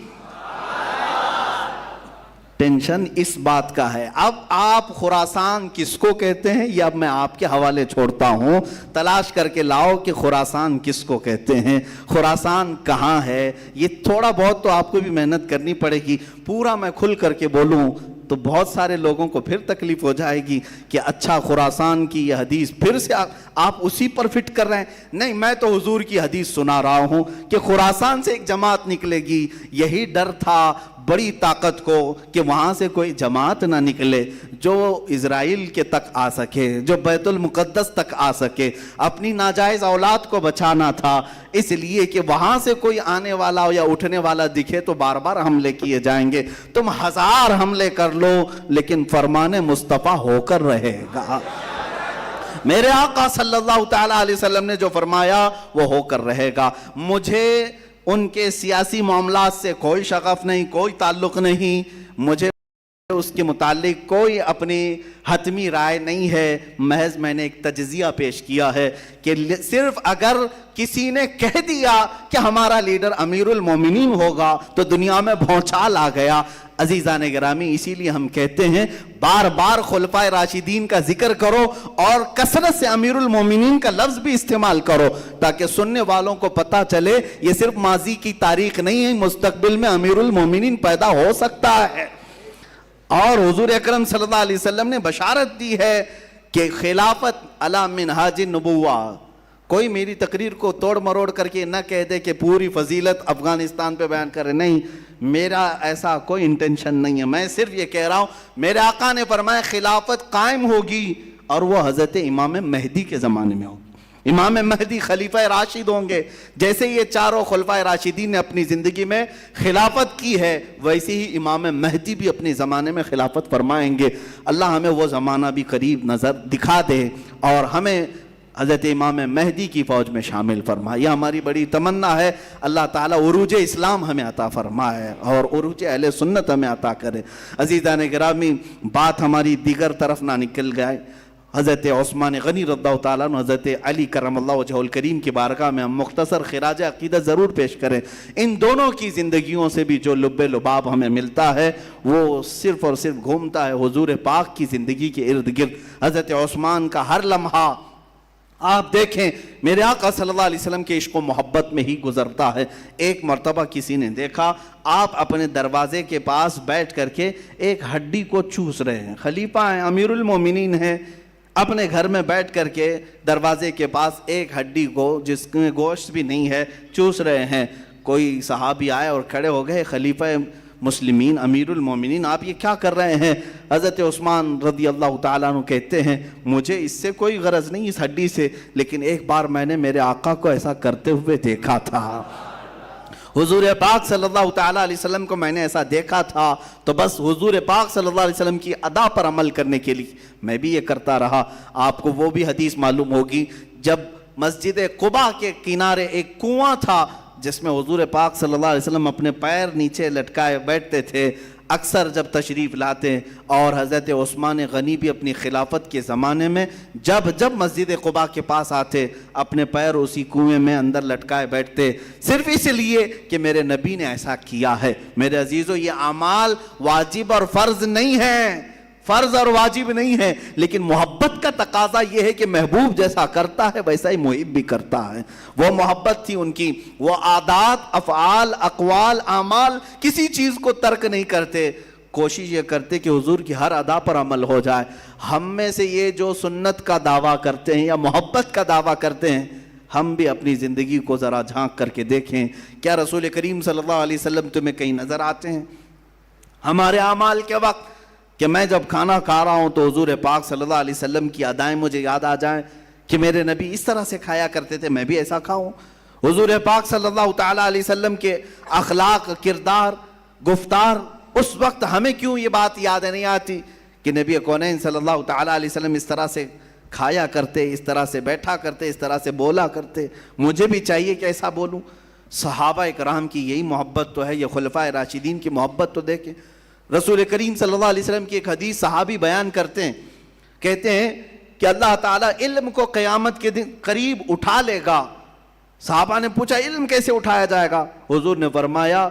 Speaker 1: ٹینشن اس بات کا ہے۔ اب آپ خراسان کس کو کہتے ہیں یہ اب میں آپ کے حوالے چھوڑتا ہوں، تلاش کر کے لاؤ کہ خراسان کس کو کہتے ہیں، خراسان کہاں ہے۔ یہ تھوڑا بہت تو آپ کو بھی محنت کرنی پڑے گی، پورا میں کھل کر کے بولوں تو بہت سارے لوگوں کو پھر تکلیف ہو جائے گی کہ اچھا خراسان کی یہ حدیث پھر سے آپ اسی پر فٹ کر رہے ہیں۔ نہیں، میں تو حضور کی حدیث سنا رہا ہوں کہ خراسان سے ایک جماعت نکلے گی۔ یہی ڈر تھا بڑی طاقت کو کہ وہاں سے کوئی جماعت نہ نکلے جو اسرائیل کے تک آ سکے، جو بیت المقدس تک آ سکے۔ اپنی ناجائز اولاد کو بچانا تھا، اس لیے کہ وہاں سے کوئی آنے والا یا اٹھنے والا دکھے تو بار بار حملے کیے جائیں گے۔ تم 1000 حملے کر لو لیکن فرمان مصطفیٰ ہو کر رہے گا۔ میرے آقا صلی اللہ تعالیٰ علیہ وسلم نے جو فرمایا وہ ہو کر رہے گا۔ مجھے ان کے سیاسی معاملات سے کوئی شغف نہیں، کوئی تعلق نہیں، مجھے اس کے متعلق کوئی اپنی حتمی رائے نہیں ہے، محض میں نے ایک تجزیہ پیش کیا ہے کہ صرف اگر کسی نے کہہ دیا کہ ہمارا لیڈر امیر المومنین ہوگا تو دنیا میں بھونچال آ گیا۔ عزیزان گرامی، اسی لیے ہم کہتے ہیں بار بار خلفائے راشدین کا ذکر کرو اور کثرت سے امیر المومنین کا لفظ بھی استعمال کرو تاکہ سننے والوں کو پتا چلے یہ صرف ماضی کی تاریخ نہیں ہے، مستقبل میں امیر المومنین پیدا ہو سکتا ہے۔ اور حضور اکرم صلی اللہ علیہ وسلم نے بشارت دی ہے کہ خلافت علی منہاج النبوہ۔ کوئی میری تقریر کو توڑ مروڑ کر کے نہ کہہ دے کہ پوری فضیلت افغانستان پہ بیان کرے، نہیں، میرا ایسا کوئی انٹینشن نہیں ہے۔ میں صرف یہ کہہ رہا ہوں میرے آقا نے فرمایا خلافت قائم ہوگی اور وہ حضرت امام مہدی کے زمانے میں ہوگی۔ امام مہدی خلیفہ راشد ہوں گے، جیسے یہ چاروں خلفائے راشدین نے اپنی زندگی میں خلافت کی ہے ویسے ہی امام مہدی بھی اپنے زمانے میں خلافت فرمائیں گے۔ اللہ ہمیں وہ زمانہ بھی قریب نظر دکھا دے اور ہمیں حضرت امام مہدی کی فوج میں شامل فرمائے۔ یہ ہماری بڑی تمنا ہے، اللہ تعالیٰ عروج اسلام ہمیں عطا فرمائے اور عروج اہل سنت ہمیں عطا کرے۔ عزیزان گرامی، بات ہماری دیگر طرف نہ نکل گئے۔ حضرت عثمان غنی رضی اللہ تعالیٰ عنہ، حضرت علی کرم اللہ وجہہ الکریم کی بارگاہ میں ہم مختصر خراج عقیدت ضرور پیش کریں۔ ان دونوں کی زندگیوں سے بھی جو لب لباب ہمیں ملتا ہے وہ صرف اور صرف گھومتا ہے حضور پاک کی زندگی کے ارد گرد۔ حضرت عثمان کا ہر لمحہ آپ دیکھیں میرے آقا صلی اللہ علیہ وسلم کے عشق و محبت میں ہی گزرتا ہے۔ ایک مرتبہ کسی نے دیکھا آپ اپنے دروازے کے پاس بیٹھ کر کے ایک ہڈی کو چوس رہے ہیں، خلیفہ ہیں، امیر المومنین ہیں، اپنے گھر میں بیٹھ کر کے دروازے کے پاس ایک ہڈی کو جس میں گوشت بھی نہیں ہے چوس رہے ہیں۔ کوئی صحابی آئے اور کھڑے ہو گئے، خلیفہ مسلمین امیر المومنین آپ یہ کیا کر رہے ہیں؟ حضرت عثمان رضی اللہ تعالیٰ عنہ کہتے ہیں مجھے اس سے کوئی غرض نہیں اس ہڈی سے، لیکن ایک بار میں نے میرے آقا کو ایسا کرتے ہوئے دیکھا تھا، حضور پاک صلی اللہ تعالیٰ علیہ وسلم کو میں نے ایسا دیکھا تھا، تو بس حضور پاک صلی اللہ علیہ وسلم کی ادا پر عمل کرنے کے لیے میں بھی یہ کرتا رہا۔ آپ کو وہ بھی حدیث معلوم ہوگی جب مسجد قباء کے کنارے ایک کنواں تھا جس میں حضور پاک صلی اللہ علیہ وسلم اپنے پیر نیچے لٹکائے بیٹھتے تھے، اکثر جب تشریف لاتے، اور حضرت عثمان غنی بھی اپنی خلافت کے زمانے میں جب مسجد قباء کے پاس آتے اپنے پیر اسی کنویں میں اندر لٹکائے بیٹھتے، صرف اس لیے کہ میرے نبی نے ایسا کیا ہے۔ میرے عزیزو، یہ اعمال واجب اور فرض نہیں ہیں، فرض اور واجب نہیں ہے، لیکن محبت کا تقاضا یہ ہے کہ محبوب جیسا کرتا ہے ویسا ہی محب بھی کرتا ہے۔ وہ محبت تھی ان کی، وہ عادات، افعال، اقوال، اعمال کسی چیز کو ترک نہیں کرتے، کوشش یہ کرتے کہ حضور کی ہر ادا پر عمل ہو جائے۔ ہم میں سے یہ جو سنت کا دعویٰ کرتے ہیں یا محبت کا دعویٰ کرتے ہیں، ہم بھی اپنی زندگی کو ذرا جھانک کر کے دیکھیں، کیا رسول کریم صلی اللہ علیہ وسلم تمہیں کہیں نظر آتے ہیں؟ ہمارے اعمال کے وقت کہ میں جب کھانا کھا رہا ہوں تو حضور پاک صلی اللہ علیہ وسلم کی ادائیں مجھے یاد آ جائیں کہ میرے نبی اس طرح سے کھایا کرتے تھے، میں بھی ایسا کھاؤں۔ حضور پاک صلی اللہ تعالیٰ علیہ وسلم کے اخلاق، کردار، گفتار، اس وقت ہمیں کیوں یہ بات یاد نہیں آتی کہ نبی کونین صلی اللہ تعالیٰ علیہ وسلم اس طرح سے کھایا کرتے، اس طرح سے بیٹھا کرتے، اس طرح سے بولا کرتے، مجھے بھی چاہیے کہ ایسا بولوں۔ صحابہ اکرام کی یہی محبت تو ہے، یہ خلفائے راشدین کی محبت تو دیکھیں۔ رسول کریم صلی اللہ علیہ وسلم کی ایک حدیث صحابی بیان کرتے ہیں، کہتے ہیں کہ اللہ تعالیٰ علم کو قیامت کے دن قریب اٹھا لے گا۔ صحابہ نے پوچھا علم کیسے اٹھایا جائے گا؟ حضور نے فرمایا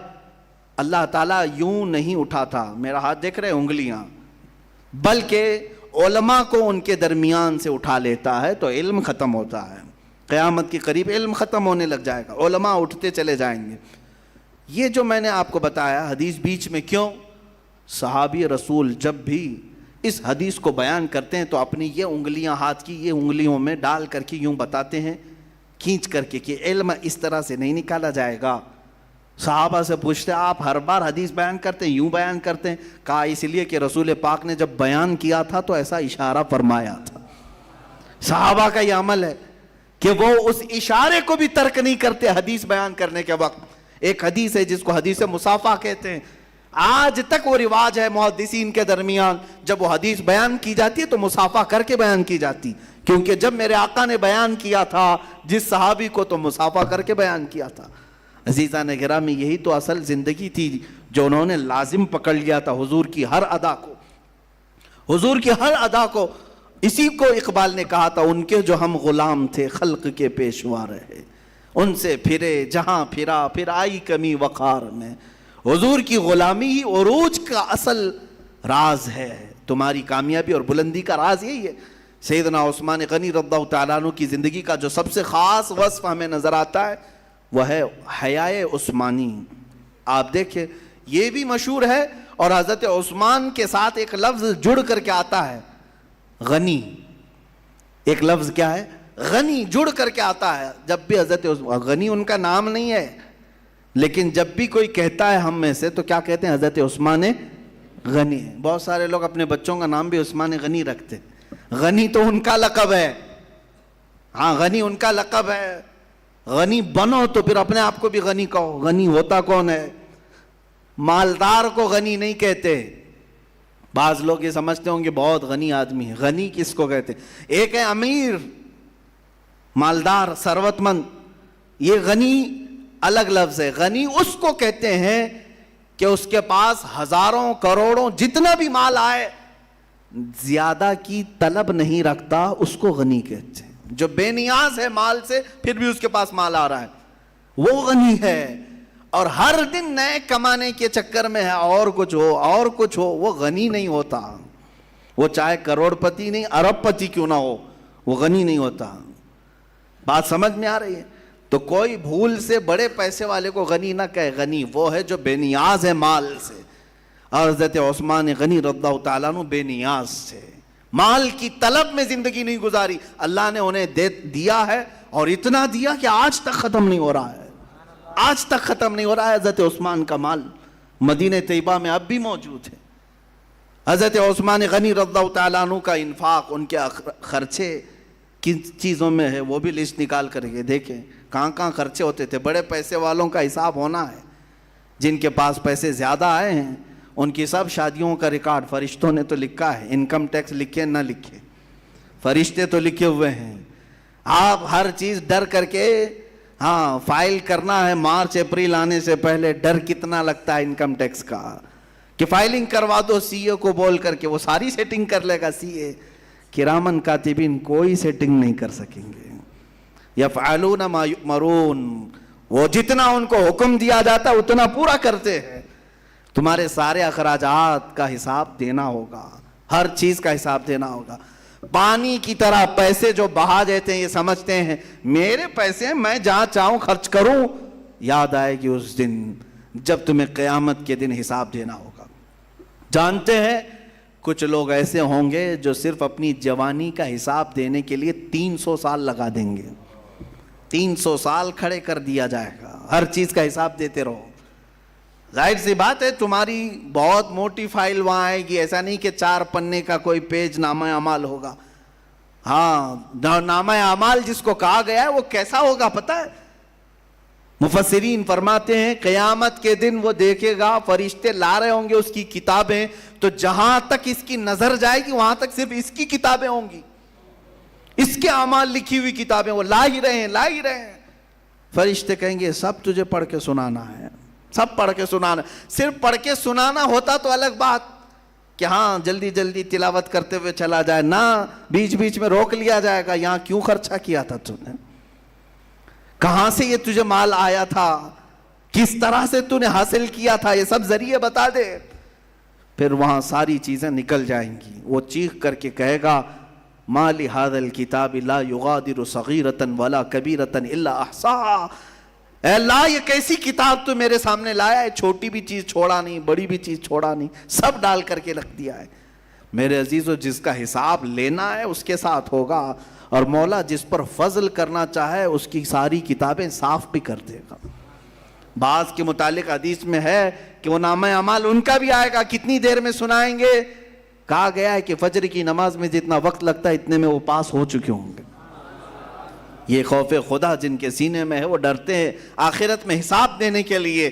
Speaker 1: اللہ تعالیٰ یوں نہیں اٹھاتا، میرا ہاتھ دیکھ رہے انگلیاں، بلکہ علماء کو ان کے درمیان سے اٹھا لیتا ہے تو علم ختم ہوتا ہے. قیامت کے قریب علم ختم ہونے لگ جائے گا، علماء اٹھتے چلے جائیں گے. یہ جو میں نے آپ کو بتایا حدیث بیچ میں کیوں؟ صحابی رسول جب بھی اس حدیث کو بیان کرتے ہیں تو اپنی یہ انگلیاں ہاتھ کی یہ انگلیوں میں ڈال کر کے یوں بتاتے ہیں کھینچ کر کے کہ علم اس طرح سے نہیں نکالا جائے گا. صحابہ سے پوچھتے آپ ہر بار حدیث بیان کرتے ہیں، یوں بیان کرتے ہیں؟ کہا اس لیے کہ رسول پاک نے جب بیان کیا تھا تو ایسا اشارہ فرمایا تھا. صحابہ کا یہ عمل ہے کہ وہ اس اشارے کو بھی ترک نہیں کرتے حدیث بیان کرنے کے وقت. ایک حدیث ہے جس کو حدیث مصافحہ کہتے ہیں، آج تک وہ رواج ہے محدثین کے درمیان، جب وہ حدیث بیان کی جاتی ہے تو مصافحہ کر کے بیان کی جاتی، کیونکہ جب میرے آقا نے بیان کیا تھا جس صحابی کو تو مصافحہ کر کے بیان کیا تھا. عزیزان گرامی، یہی تو اصل زندگی تھی جو انہوں نے لازم پکڑ لیا تھا حضور کی ہر ادا کو. حضور کی ہر ادا کو، اسی کو اقبال نے کہا تھا ان کے جو ہم غلام تھے خلق کے پیشوا رہے، ان سے پھرے جہاں پھرا پھر آئی کمی وقار میں. حضور کی غلامی ہی عروج کا اصل راز ہے، تمہاری کامیابی اور بلندی کا راز یہی ہے. سیدنا عثمان غنی رضی اللہ تعالیٰ عنہ کی زندگی کا جو سب سے خاص وصف ہمیں نظر آتا ہے وہ ہے حیائے عثمانی. آپ دیکھیں یہ بھی مشہور ہے، اور حضرت عثمان کے ساتھ ایک لفظ جڑ کر کے آتا ہے غنی. ایک لفظ کیا ہے؟ غنی، جڑ کر کے آتا ہے. جب بھی حضرت غنی ان کا نام نہیں ہے، لیکن جب بھی کوئی کہتا ہے ہم میں سے تو کیا کہتے ہیں؟ حضرت عثمان غنی ہے. بہت سارے لوگ اپنے بچوں کا نام بھی عثمان غنی رکھتے. غنی تو ان کا لقب ہے، ہاں غنی ان کا لقب ہے. غنی بنو تو پھر اپنے آپ کو بھی غنی کہو. غنی ہوتا کون ہے؟ مالدار کو غنی نہیں کہتے. بعض لوگ یہ سمجھتے ہوں گے بہت غنی آدمی ہے. غنی کس کو کہتے؟ ایک ہے امیر، مالدار، ثروت مند. یہ غنی الگ لفظ ہے. غنی اس کو کہتے ہیں کہ اس کے پاس ہزاروں کروڑوں جتنا بھی مال آئے زیادہ کی طلب نہیں رکھتا، اس کو غنی کہتے ہیں. جو بے نیاز ہے مال سے پھر بھی اس کے پاس مال آ رہا ہے وہ غنی ہے. اور ہر دن نئے کمانے کے چکر میں ہے، اور کچھ ہو اور کچھ ہو، وہ غنی نہیں ہوتا. وہ چاہے کروڑ پتی نہیں ارب پتی کیوں نہ ہو، وہ غنی نہیں ہوتا. بات سمجھ میں آ رہی ہے؟ تو کوئی بھول سے بڑے پیسے والے کو غنی نہ کہے. غنی وہ ہے جو بے نیاز ہے مال سے. اور حضرت عثمان غنی رضی اللہ تعالیٰ عنہ بے نیاز سے، مال کی طلب میں زندگی نہیں گزاری. اللہ نے انہیں دیا ہے، اور اتنا دیا کہ آج تک ختم نہیں ہو رہا ہے. آج تک ختم نہیں ہو رہا ہے. حضرت عثمان کا مال مدینہ طیبہ میں اب بھی موجود ہے. حضرت عثمان غنی رضی اللہ تعالیٰ عنہ کا انفاق، ان کے خرچے کن چیزوں میں ہے وہ بھی لسٹ نکال کر کے دیکھیں کہاں کہاں خرچے ہوتے تھے. بڑے پیسے والوں کا حساب ہونا ہے. جن کے پاس پیسے زیادہ آئے ہیں ان کی سب شادیوں کا ریکارڈ فرشتوں نے تو لکھا ہے. انکم ٹیکس لکھے نہ لکھے، فرشتے تو لکھے ہوئے ہیں. آپ ہر چیز ڈر کر کے ہاں فائل کرنا ہے. مارچ اپریل آنے سے پہلے ڈر کتنا لگتا ہے انکم ٹیکس کا کہ فائلنگ کروا دو سی اے کو بول کر کے، وہ ساری سیٹنگ کر لے گا. سی اے کرامن کاتبین کوئی سیٹنگ نہیں کر سکیں گے. یفعلون ما یؤمرون، وہ جتنا ان کو حکم دیا جاتا ہے اتنا پورا کرتے ہیں. تمہارے سارے اخراجات کا حساب دینا ہوگا، ہر چیز کا حساب دینا ہوگا. پانی کی طرح پیسے جو بہا دیتے ہیں، یہ سمجھتے ہیں میرے پیسے میں جہاں چاہوں خرچ کروں. یاد آئے گی اس دن جب تمہیں قیامت کے دن حساب دینا ہوگا. جانتے ہیں کچھ لوگ ایسے ہوں گے جو صرف اپنی جوانی کا حساب دینے کے لیے 300 سال لگا دیں گے. 300 سال کھڑے کر دیا جائے گا، ہر چیز کا حساب دیتے رہو. ظاہر سی بات ہے تمہاری بہت موٹی فائل وہاں آئے گی. ایسا نہیں کہ 4 پنے کا کوئی پیج نامہ اعمال ہوگا. ہاں نامہ اعمال جس کو کہا گیا ہے وہ کیسا ہوگا پتہ ہے؟ مفسرین فرماتے ہیں قیامت کے دن وہ دیکھے گا فرشتے لا رہے ہوں گے اس کی کتابیں، تو جہاں تک اس کی نظر جائے گی وہاں تک صرف اس کی کتابیں ہوں گی. اس کے اعمال لکھی ہوئی کتابیں وہ لا ہی رہے ہیں. فرشتے کہیں گے سب تجھے پڑھ کے سنانا ہے، سب پڑھ کے سنانا. صرف پڑھ کے سنانا ہوتا تو الگ بات کہ ہاں جلدی جلدی تلاوت کرتے ہوئے چلا جائے، نہ بیچ بیچ میں روک لیا جائے گا. یہاں کیوں خرچہ کیا تھا تم نے؟ کہاں سے یہ تجھے مال آیا تھا؟ کس طرح سے تو نے حاصل کیا تھا، یہ سب ذریعے بتا دے. پھر وہاں ساری چیزیں نکل جائیں گی. وہ چیخ کر کے کہے گا ما لہذا الکتاب لا یغادر صغیرۃ ولا کبیرۃ الا احصاها. اے اللہ یہ کیسی کتاب تو میرے سامنے لایا ہے، چھوٹی بھی چیز چھوڑا نہیں، بڑی بھی چیز چھوڑا نہیں، سب ڈال کر کے رکھ دیا ہے. میرے عزیزو جس کا حساب لینا ہے اس کے ساتھ ہوگا، اور مولا جس پر فضل کرنا چاہے اس کی ساری کتابیں صاف بھی کر دے گا. بعض کے متعلق حدیث میں ہے کہ وہ نامہ اعمال ان کا بھی آئے گا. کتنی دیر میں سنائیں گے؟ کہا گیا ہے کہ فجر کی نماز میں جتنا وقت لگتا ہے اتنے میں وہ پاس ہو چکے ہوں گے. یہ خوف خدا جن کے سینے میں ہے وہ ڈرتے ہیں آخرت میں حساب دینے کے لیے،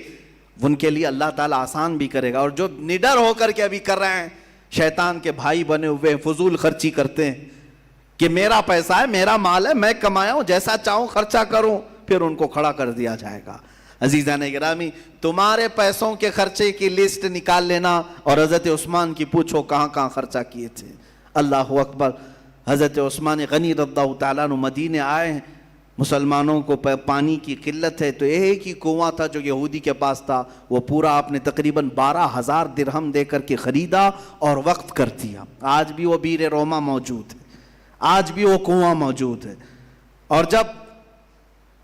Speaker 1: ان کے لیے اللہ تعالیٰ آسان بھی کرے گا. اور جو نڈر ہو کر کے ابھی کر رہے ہیں، شیطان کے بھائی بنے ہوئے فضول خرچی کرتے ہیں کہ میرا پیسہ ہے، میرا مال ہے، میں کمایا ہوں، جیسا چاہوں خرچہ کروں، پھر ان کو کھڑا کر دیا جائے گا. عزیزان گرامی، تمہارے پیسوں کے خرچے کی لسٹ نکال لینا اور حضرت عثمان کی پوچھو کہاں کہاں خرچہ کیے تھے. اللہ اکبر. حضرت عثمان غنی رضی اللہ تعالیٰ عنہ مدینے آئے ہیں. مسلمانوں کو پانی کی قلت ہے تو ایک ہی کنواں تھا جو یہودی کے پاس تھا، وہ پورا آپ نے تقریباً 12,000 درہم دے کر کے خریدا اور وقف کر دیا. آج بھی وہ بیر روما موجود ہے، آج بھی وہ کنواں موجود ہے. اور جب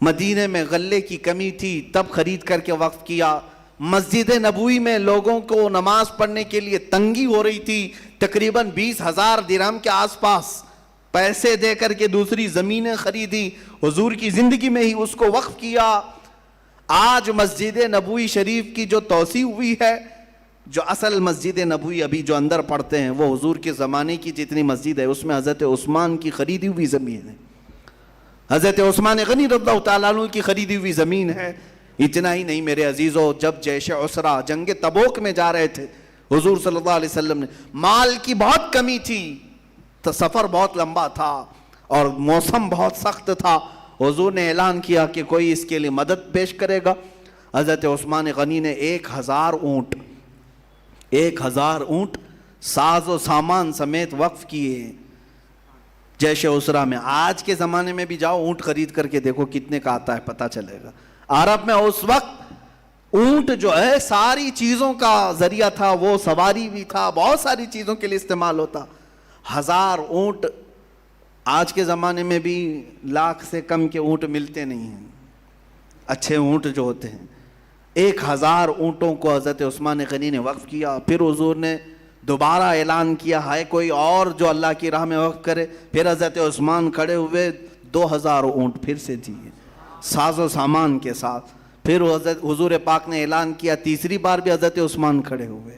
Speaker 1: مدینے میں غلے کی کمی تھی تب خرید کر کے وقف کیا. مسجد نبوی میں لوگوں کو نماز پڑھنے کے لیے تنگی ہو رہی تھی، تقریباً 20,000 درہم کے آس پاس پیسے دے کر کے دوسری زمینیں خریدی، حضور کی زندگی میں ہی اس کو وقف کیا. آج مسجد نبوی شریف کی جو توسیع ہوئی ہے، جو اصل مسجد نبوی ابھی جو اندر پڑھتے ہیں وہ حضور کے زمانے کی جتنی مسجد ہے اس میں حضرت عثمان کی خریدی ہوئی زمین ہے، حضرت عثمان غنی رضی اللہ تعالیٰ عنہ کی خریدی ہوئی زمین ہے. اتنا ہی نہیں میرے عزیزو، جب جیش عسرہ جنگ تبوک میں جا رہے تھے حضور صلی اللہ علیہ وسلم نے، مال کی بہت کمی تھی، تو سفر بہت لمبا تھا اور موسم بہت سخت تھا. حضور نے اعلان کیا کہ کوئی اس کے لیے مدد پیش کرے گا. حضرت عثمان غنی نے 1,000 اونٹ ساز و سامان سمیت وقف کیے جیش عسرہ میں. آج کے زمانے میں بھی جاؤ اونٹ خرید کر کے دیکھو کتنے کا آتا ہے، پتہ چلے گا. عرب میں اس وقت اونٹ جو ہے ساری چیزوں کا ذریعہ تھا، وہ سواری بھی تھا، بہت ساری چیزوں کے لیے استعمال ہوتا. 1,000 اونٹ، آج کے زمانے میں بھی 1,00,000 سے کم کے اونٹ ملتے نہیں ہیں، اچھے اونٹ جو ہوتے ہیں. 1,000 اونٹوں کو حضرت عثمان غنی نے وقف کیا. پھر حضور نے دوبارہ اعلان کیا ہے کوئی اور جو اللہ کی راہ میں وقف کرے. پھر حضرت عثمان کھڑے ہوئے 2,000 اونٹ پھر سے دیے ساز و سامان کے ساتھ. پھر حضور پاک نے اعلان کیا، تیسری بار بھی حضرت عثمان کھڑے ہوئے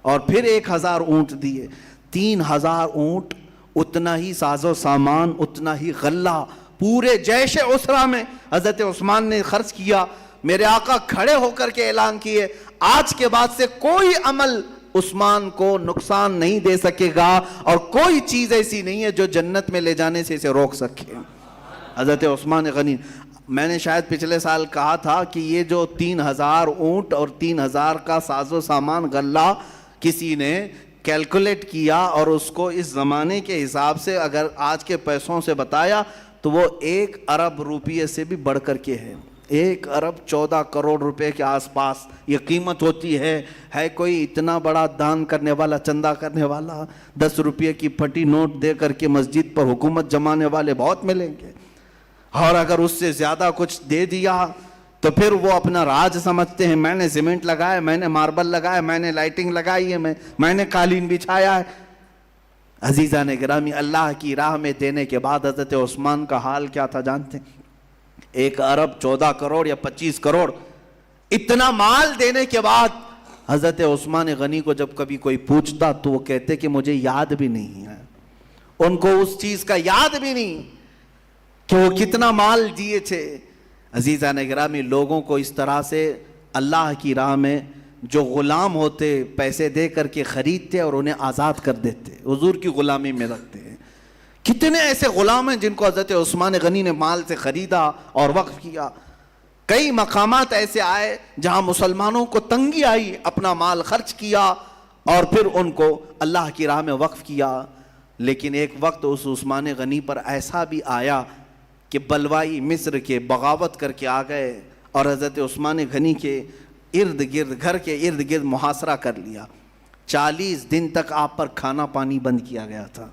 Speaker 1: اور پھر 1,000 اونٹ دیے. 3,000 اونٹ، اتنا ہی ساز و سامان، اتنا ہی غلہ پورے جیش عسرہ میں حضرت عثمان نے خرچ کیا. میرے آقا کھڑے ہو کر کے اعلان کیے آج کے بعد سے کوئی عمل عثمان کو نقصان نہیں دے سکے گا اور کوئی چیز ایسی نہیں ہے جو جنت میں لے جانے سے اسے روک سکے. حضرت عثمان غنی، میں نے شاید پچھلے سال کہا تھا کہ یہ جو 3,000 اونٹ اور 3,000 کا ساز و سامان غلہ کسی نے کیلکولیٹ کیا اور اس کو اس زمانے کے حساب سے اگر آج کے پیسوں سے بتایا تو وہ 1 ارب روپیے سے بھی بڑھ کر کے ہے. 1 ارب 14 کروڑ روپے کے آس پاس یہ قیمت ہوتی ہے. کوئی اتنا بڑا دان کرنے والا، چندہ کرنے والا، 10 روپے کی پھٹی نوٹ دے کر کے مسجد پر حکومت جمانے والے بہت ملیں گے. اور اگر اس سے زیادہ کچھ دے دیا تو پھر وہ اپنا راج سمجھتے ہیں، میں نے سیمنٹ لگایا، میں نے ماربل لگایا، میں نے لائٹنگ لگائی ہے، میں نے قالین بچھایا ہے. عزیزان گرامی، اللہ کی راہ میں دینے کے بعد حضرت عثمان کا حال کیا تھا جانتے ہیں؟ 1 ارب 14 کروڑ یا 25 کروڑ اتنا مال دینے کے بعد حضرت عثمان غنی کو جب کبھی کوئی پوچھتا تو وہ کہتے کہ مجھے یاد بھی نہیں ہے. ان کو اس چیز کا یاد بھی نہیں کہ وہ کتنا مال دیے تھے. عزیزان گرامی، لوگوں کو اس طرح سے اللہ کی راہ میں جو غلام ہوتے پیسے دے کر کے خریدتے اور انہیں آزاد کر دیتے، حضور کی غلامی میں رکھتے ہیں. کتنے ایسے غلام ہیں جن کو حضرت عثمان غنی نے مال سے خریدا اور وقف کیا. کئی مقامات ایسے آئے جہاں مسلمانوں کو تنگی آئی، اپنا مال خرچ کیا اور پھر ان کو اللہ کی راہ میں وقف کیا. لیکن ایک وقت اس عثمان غنی پر ایسا بھی آیا کہ بلوائی مصر کے بغاوت کر کے آ گئے اور حضرت عثمان غنی کے ارد گرد، گھر کے ارد گرد محاصرہ کر لیا۔ 40 دن تک آپ پر کھانا پانی بند کیا گیا تھا۔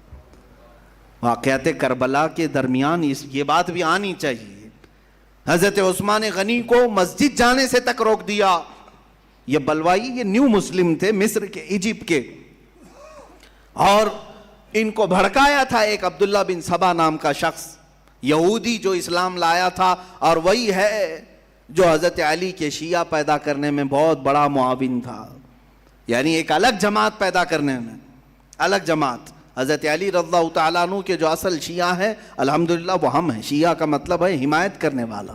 Speaker 1: واقعات کربلا کے درمیان یہ بات بھی آنی چاہیے، حضرت عثمان غنی کو مسجد جانے سے تک روک دیا۔ یہ بلوائی، یہ نیو مسلم تھے، مصر کے، ایجپٹ کے، اور ان کو بھڑکایا تھا ایک عبداللہ بن سبا نام کا شخص، یہودی، جو اسلام لایا تھا، اور وہی ہے جو حضرت علی کے شیعہ پیدا کرنے میں بہت بڑا معاون تھا، یعنی ایک الگ جماعت پیدا کرنے میں، الگ جماعت۔ حضرت علی رضی اللہ تعالیٰ عنہ کے جو اصل شیعہ ہیں الحمدللہ وہ ہم ہیں۔ شیعہ کا مطلب ہے حمایت کرنے والا۔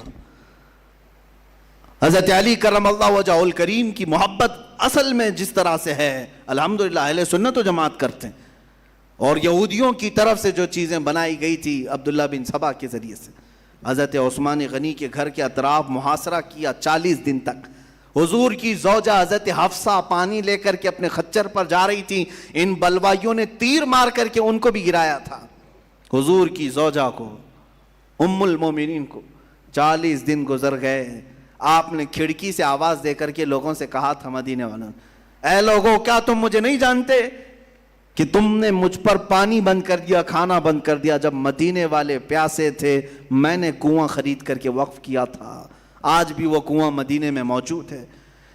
Speaker 1: حضرت علی کرم اللہ وجہہ الکریم کی محبت اصل میں جس طرح سے ہے الحمدللہ اہل سنت و جماعت کرتے ہیں، اور یہودیوں کی طرف سے جو چیزیں بنائی گئی تھی عبداللہ بن سبا کے ذریعے سے، حضرت عثمان غنی کے گھر کے اطراف محاصرہ کیا 40 دن تک۔ حضور کی زوجہ حضرت حفصہ پانی لے کر کے اپنے خچر پر جا رہی تھی، ان بلوائیوں نے تیر مار کر کے ان کو بھی گرایا تھا، حضور کی زوجہ کو، ام المومنین کو۔ 40 دن گزر گئے، آپ نے کھڑکی سے آواز دے کر کے لوگوں سے کہا تھا، مدینے والوں، اے لوگوں، کیا تم مجھے نہیں جانتے کہ تم نے مجھ پر پانی بند کر دیا، کھانا بند کر دیا؟ جب مدینے والے پیاسے تھے میں نے کنواں خرید کر کے وقف کیا تھا، آج بھی وہ کنواں مدینے میں موجود ہے۔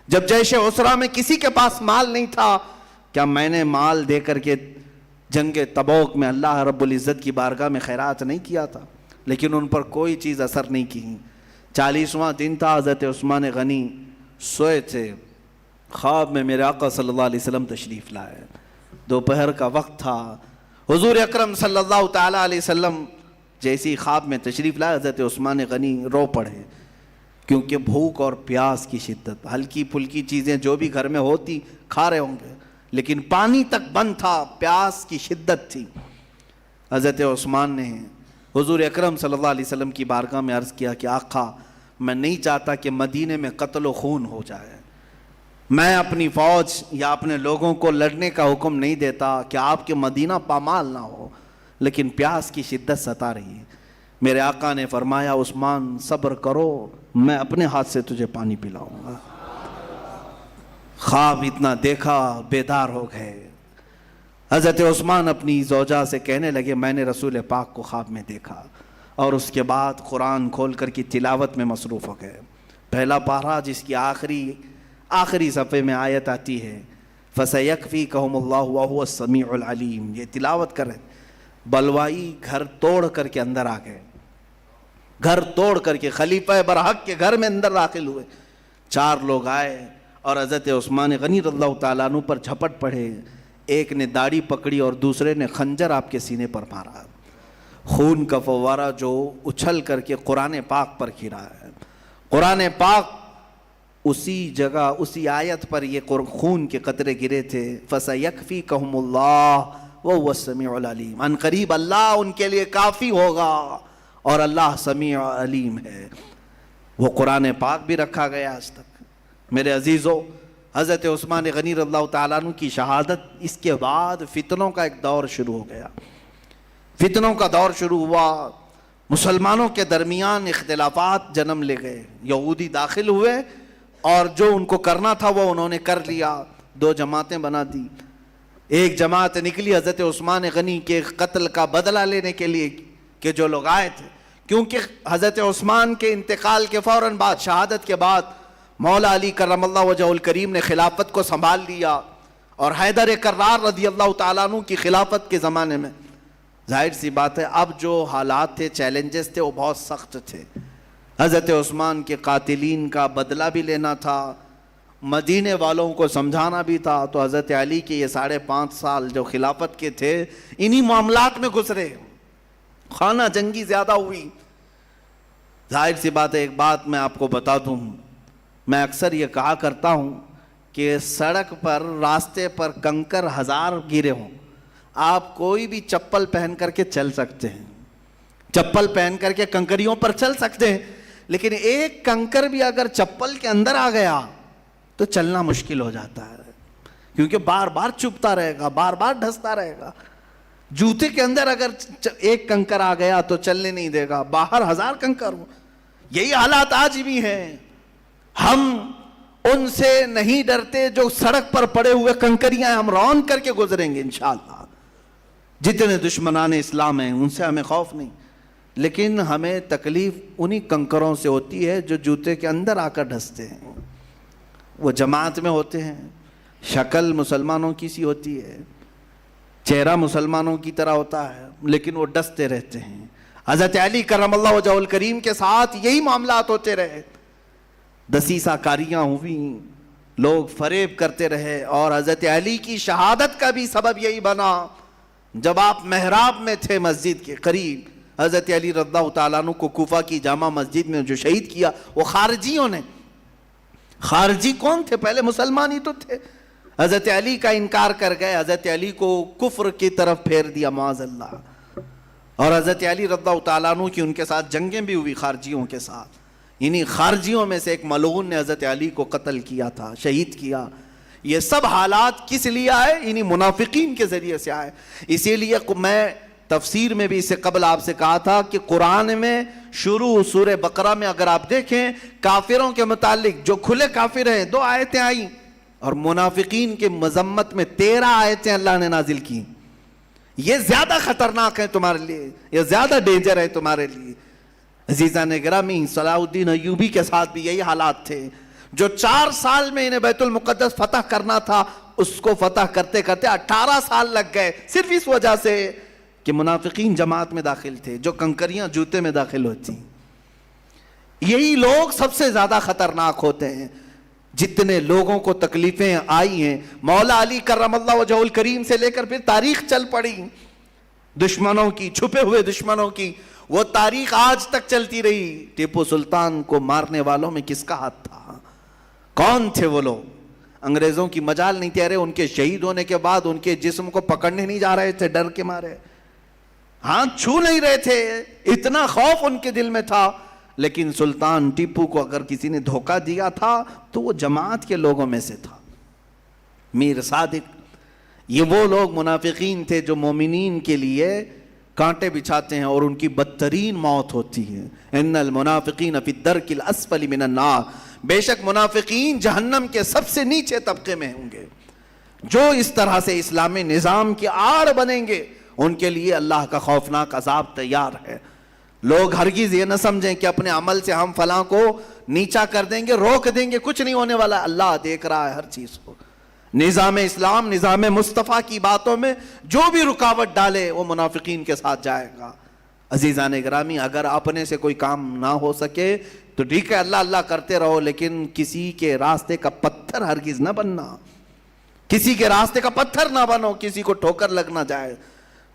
Speaker 1: جب جیش عسرہ میں کسی کے پاس مال نہیں تھا، کیا میں نے مال دے کر کے جنگ تبوک میں اللہ رب العزت کی بارگاہ میں خیرات نہیں کیا تھا؟ لیکن ان پر کوئی چیز اثر نہیں کی۔ 40واں دن تھا، حضرت عثمان غنی سوئے تھے، خواب میں میرے آقا صلی اللہ علیہ وسلم تشریف لائے، دوپہر کا وقت تھا۔ حضور اکرم صلی اللہ تعالیٰ علیہ وسلم جیسی خواب میں تشریف لائے، حضرت عثمان غنی رو پڑے، کیونکہ بھوک اور پیاس کی شدت، ہلکی پھلکی چیزیں جو بھی گھر میں ہوتی کھا رہے ہوں گے، لیکن پانی تک بند تھا، پیاس کی شدت تھی۔ حضرت عثمان نے حضور اکرم صلی اللہ علیہ وسلم کی بارگاہ میں عرض کیا کہ آقا، میں نہیں چاہتا کہ مدینے میں قتل و خون ہو جائے، میں اپنی فوج یا اپنے لوگوں کو لڑنے کا حکم نہیں دیتا کہ آپ کے مدینہ پامال نہ ہو، لیکن پیاس کی شدت ستا رہی ہے۔ میرے آقا نے فرمایا، عثمان صبر کرو، میں اپنے ہاتھ سے تجھے پانی پلاؤں گا۔ خواب اتنا دیکھا، بیدار ہو گئے۔ حضرت عثمان اپنی زوجہ سے کہنے لگے، میں نے رسول پاک کو خواب میں دیکھا، اور اس کے بعد قرآن کھول کر کی تلاوت میں مصروف ہو گئے۔ پہلا پارہ جس کی آخری صفحے میں آیت آتی ہے، فَسَيَكْفِيكَهُمُ اللَّهُ وَهُوَ السَّمِيعُ الْعَلِيمُ، یہ تلاوت کر رہے۔ بلوائی گھر توڑ کر کے اندر آ گئے، گھر توڑ کر کے خلیفہ برحق کے گھر میں اندر داخل ہوئے۔ 4 لوگ آئے اور حضرت عثمان غنی رضی اللہ تعالیٰ عنہ پر جھپٹ پڑے، ایک نے داڑھی پکڑی اور دوسرے نے خنجر آپ کے سینے پر مارا، خون کا فوارہ جو اچھل کر کے قرآن پاک پر گرا ہے۔ قرآن پاک اسی جگہ، اسی آیت پر یہ خون کے قطرے گرے تھے، فَسَيَكْفِيكَهُمُ اللَّهُ وَهُوَ السَّمِيعُ الْعَلِيمُ، ان قریب اللہ ان کے لیے کافی ہوگا، اور اللہ سمیع علیم ہے۔ وہ قرآن پاک بھی رکھا گیا آج تک۔ میرے عزیزو، حضرت عثمان غنی رضی اللہ تعالیٰ عنہ کی شہادت، اس کے بعد فتنوں کا ایک دور شروع ہو گیا، فتنوں کا دور شروع ہوا، مسلمانوں کے درمیان اختلافات جنم لے گئے، یہودی داخل ہوئے اور جو ان کو کرنا تھا وہ انہوں نے کر لیا، 2 جماعتیں بنا دی۔ ایک جماعت نکلی حضرت عثمان غنی کے قتل کا بدلہ لینے کے لیے کہ جو لوگ آئے تھے، کیونکہ حضرت عثمان کے انتقال کے فوراً بعد، شہادت کے بعد، مولا علی کرم اللہ وجہہ الکریم نے خلافت کو سنبھال لیا، اور حیدر کرار رضی اللہ تعالیٰ عنہ کی خلافت کے زمانے میں ظاہر سی بات ہے اب جو حالات تھے، چیلنجز تھے، وہ بہت سخت تھے۔ حضرت عثمان کے قاتلین کا بدلہ بھی لینا تھا، مدینے والوں کو سمجھانا بھی تھا، تو حضرت علی کے یہ 5.5 سال جو خلافت کے تھے انہی معاملات میں گزرے، خانہ جنگی زیادہ ہوئی۔ ظاہر سی بات ہے، ایک بات میں آپ کو بتا دوں، میں اکثر یہ کہا کرتا ہوں کہ سڑک پر، راستے پر کنکر 1000 گرے ہوں، آپ کوئی بھی چپل پہن کر کے چل سکتے ہیں، چپل پہن کر کے کنکریوں پر چل سکتے ہیں، لیکن ایک کنکر بھی اگر چپل کے اندر آ گیا تو چلنا مشکل ہو جاتا ہے، کیونکہ بار بار چبھتا رہے گا، بار بار ڈھستا رہے گا۔ جوتے کے اندر اگر ایک کنکر آ گیا تو چلنے نہیں دے گا، باہر 1000 کنکر ہو۔ یہی حالات آج بھی ہیں، ہم ان سے نہیں ڈرتے جو سڑک پر پڑے ہوئے کنکریاں ہیں، ہم رون کر کے گزریں گے انشاءاللہ۔ جتنے دشمنان اسلام ہیں ان سے ہمیں خوف نہیں، لیکن ہمیں تکلیف انہی کنکروں سے ہوتی ہے جو جوتے کے اندر آ کر ڈھستے ہیں۔ وہ جماعت میں ہوتے ہیں، شکل مسلمانوں کی سی ہوتی ہے، چہرہ مسلمانوں کی طرح ہوتا ہے، لیکن وہ ڈستے رہتے ہیں۔ حضرت علی کرم اللہ وجہہ الکریم کے ساتھ یہی معاملات ہوتے رہے، دسیسہ کاریاں ہوئیں، لوگ فریب کرتے رہے، اور حضرت علی کی شہادت کا بھی سبب یہی بنا۔ جب آپ محراب میں تھے مسجد کے قریب، حضرت علی رضی اللہ تعالیٰ عنہ کو کوفہ کی جامع مسجد میں جو شہید کیا وہ خارجیوں نے۔ خارجی کون تھے؟ پہلے مسلمان ہی تو تھے۔ حضرت علی کا انکار کر گئے، حضرت علی کو کفر کی طرف پھیر دیا معاذ اللہ، اور حضرت علی رضی اللہ تعالیٰ عنہ کی ان کے ساتھ جنگیں بھی ہوئی خارجیوں کے ساتھ۔ انہی خارجیوں میں سے ایک ملعون نے حضرت علی کو قتل کیا تھا، شہید کیا۔ یہ سب حالات کس لیے آئے؟ انہی منافقین کے ذریعے سے آئے۔ اسی لیے میں تفسیر میں بھی اس سے قبل آپ سے کہا تھا کہ قرآن میں شروع سورہ بقرہ میں اگر آپ دیکھیں کافروں کے متعلق جو کھلے کافر ہیں 2 آیتیں آئیں، اور منافقین کے مذمت میں 13 آیتیں اللہ نے نازل کی۔ یہ زیادہ خطرناک ہے تمہارے لیے، یہ زیادہ ڈینجر ہے تمہارے لیے۔ عزیزان گرامی، صلاح الدین ایوبی کے ساتھ بھی یہی حالات تھے، جو 4 سال میں انہیں بیت المقدس فتح کرنا تھا، اس کو فتح کرتے کرتے 18 سال لگ گئے، صرف اس وجہ سے کہ منافقین جماعت میں داخل تھے، جو کنکریاں جوتے میں داخل ہوتی۔ یہی لوگ سب سے زیادہ خطرناک ہوتے ہیں۔ جتنے لوگوں کو تکلیفیں آئی ہیں، مولا علی کرم اللہ وجہہ الکریم سے لے کر پھر تاریخ چل پڑی دشمنوں کی، چھپے ہوئے دشمنوں کی، وہ تاریخ آج تک چلتی رہی۔ ٹیپو سلطان کو مارنے والوں میں کس کا ہاتھ تھا؟ کون تھے وہ لوگ؟ انگریزوں کی مجال نہیں تھی، ان کے شہید ہونے کے بعد ان کے جسم کو پکڑنے نہیں جا رہے تھے ڈر کے مارے، ہاتھ چھو نہیں رہے تھے، اتنا خوف ان کے دل میں تھا۔ لیکن سلطان ٹیپو کو اگر کسی نے دھوکہ دیا تھا تو وہ جماعت کے لوگوں میں سے تھا۔ میر صادق، یہ وہ لوگ منافقین تھے جو مومنین کے لیے کانٹے بچھاتے ہیں اور ان کی بدترین موت ہوتی ہے۔ ان المنافقین فی الدرک الاسفل من النار، بے شک منافقین جہنم کے سب سے نیچے طبقے میں ہوں گے۔ جو اس طرح سے اسلامی نظام کی آڑ بنیں گے ان کے لیے اللہ کا خوفناک عذاب تیار ہے۔ لوگ ہرگز یہ نہ سمجھیں کہ اپنے عمل سے ہم فلاں کو نیچا کر دیں گے، روک دیں گے، کچھ نہیں ہونے والا، اللہ دیکھ رہا ہے ہر چیز کو۔ نظام اسلام، نظام مصطفیٰ کی باتوں میں جو بھی رکاوٹ ڈالے وہ منافقین کے ساتھ جائے گا۔ عزیزان گرامی، اگر اپنے سے کوئی کام نہ ہو سکے تو ٹھیک ہے، اللہ اللہ کرتے رہو، لیکن کسی کے راستے کا پتھر ہرگز نہ بننا، کسی کے راستے کا پتھر نہ بنو، کسی کو ٹھوکر لگ نہ جائے۔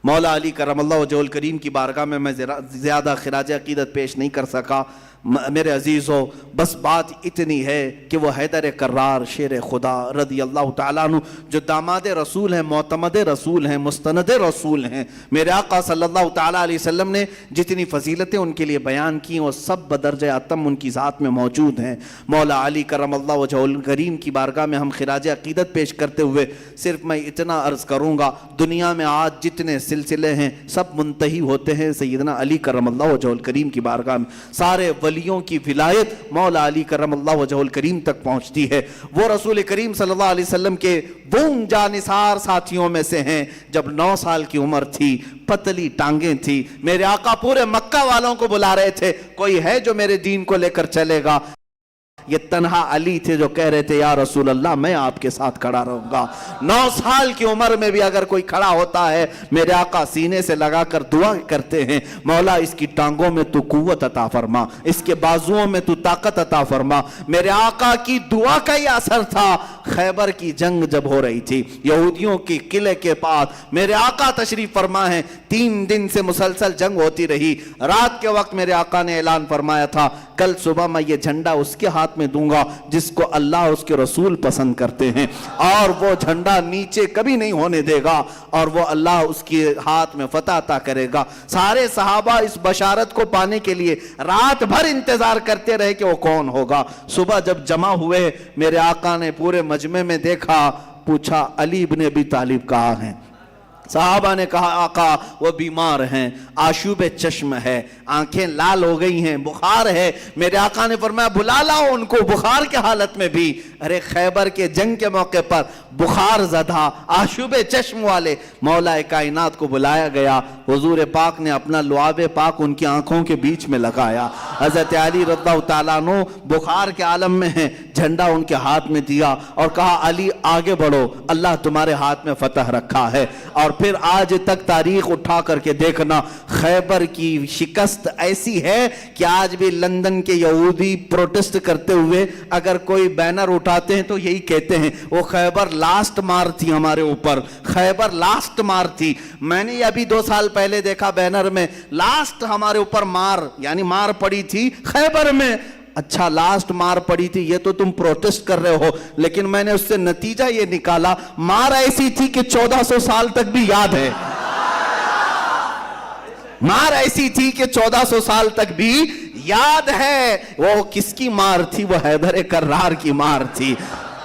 Speaker 1: مولا علی کرم اللہ وجہہ الکریم کی بارگاہ میں زیادہ خراج عقیدت پیش نہیں کر سکا۔ میرے عزیزو، بس بات اتنی ہے کہ وہ حیدر کرار شیر خدا رضی اللہ تعالیٰ عنہ جو داماد رسول ہیں، معتمد رسول ہیں، مستند رسول ہیں، میرے آقا صلی اللہ تعالیٰ علیہ وسلم نے جتنی فضیلتیں ان کے لیے بیان کی وہ سب بدرجہ اتم ان کی ذات میں موجود ہیں۔ مولا علی کرم اللہ وجہہ الکریم کی بارگاہ میں ہم خراج عقیدت پیش کرتے ہوئے صرف میں اتنا عرض کروں گا، دنیا میں آج جتنے سلسلے ہیں سب منتہی ہوتے ہیں سیدنا علی کرم اللہ وجہہ الکریم کی بارگاہ میں۔ سارے ولیوں کی ولایت مولا علی کرم اللہ وجہہ الکریم تک پہنچتی ہے۔ وہ رسول کریم صلی اللہ علیہ وسلم کے وہ جانثار ساتھیوں میں سے ہیں جب 9 سال کی عمر تھی، پتلی ٹانگیں تھی، میرے آقا پورے مکہ والوں کو بلا رہے تھے، کوئی ہے جو میرے دین کو لے کر چلے گا؟ یہ تنہا علی تھے جو کہہ رہے تھے یا رسول اللہ میں آپ کے ساتھ کھڑا رہوں گا۔ 9 سال کی عمر میں بھی اگر کوئی کھڑا ہوتا ہے، میرے آقا سینے سے لگا کر دعا کرتے ہیں، مولا اس کی ٹانگوں میں تو قوت عطا فرما، اس کے بازوؤں میں تو طاقت عطا فرما۔ میرے آقا کی دعا کا یہ اثر تھا۔ خیبر کی جنگ جب ہو رہی تھی، یہودیوں کی قلعے کے پاس میرے آقا تشریف فرما ہے، 3 دن سے مسلسل جنگ ہوتی رہی۔ رات کے وقت میرے آقا نے اعلان فرمایا تھا کل صبح میں یہ جھنڈا اس کے ہاتھ میں دوں گا جس کو اللہ اس کے رسول پسند کرتے ہیں، اور وہ جھنڈا نیچے کبھی نہیں ہونے دے گا، اور وہ اللہ اس کے ہاتھ میں فتح عطا کرے گا۔ سارے صحابہ اس بشارت کو پانے کے لیے رات بھر انتظار کرتے رہے کہ وہ کون ہوگا۔ صبح جب جمع ہوئے، میرے آقا نے پورے مجمع میں دیکھا، پوچھا علی ابن ابی طالب کہاں ہیں؟ صحابہ نے کہا آقا وہ بیمار ہیں، آشوب چشم ہے، آنکھیں لال ہو گئی ہیں، بخار ہے۔ میرے آقا نے فرمایا بلا لاؤ ان کو، بخار کے حالت میں بھی۔ ارے خیبر کے جنگ کے موقع پر بخار زدہ آشوب چشم والے مولا کائنات کو بلایا گیا، حضور پاک نے اپنا لعاب پاک ان کی آنکھوں کے بیچ میں لگایا۔ حضرت علی رضی اللہ تعالیٰ عنہ بخار کے عالم میں ہیں، جھنڈا ان کے ہاتھ میں دیا اور کہا علی آگے بڑھو، اللہ تمہارے ہاتھ میں فتح رکھا ہے۔ اور پھر آج تک تاریخ اٹھا کر کے دیکھنا، خیبر کی شکست ایسی ہے کہ آج بھی لندن کے یہودی پروٹسٹ کرتے ہوئے اگر کوئی بینر اٹھاتے ہیں تو یہی کہتے ہیں وہ خیبر لاسٹ مار تھی ہمارے اوپر، خیبر لاسٹ مار تھی۔ میں نے ابھی 2 سال پہلے دیکھا بینر میں لاسٹ ہمارے اوپر مار، یعنی مار پڑی تھی خیبر میں۔ اچھا لاسٹ مار پڑی تھی، یہ تو تم پروٹسٹ کر رہے ہو، لیکن میں نے اس سے نتیجہ یہ نکالا مار ایسی تھی کہ 1400 سال تک بھی یاد ہے۔ مار ایسی تھی کہ 1400 سال تک بھی یاد ہے۔ وہ کس کی مار تھی؟ وہ حیدر کرار کی مار تھی۔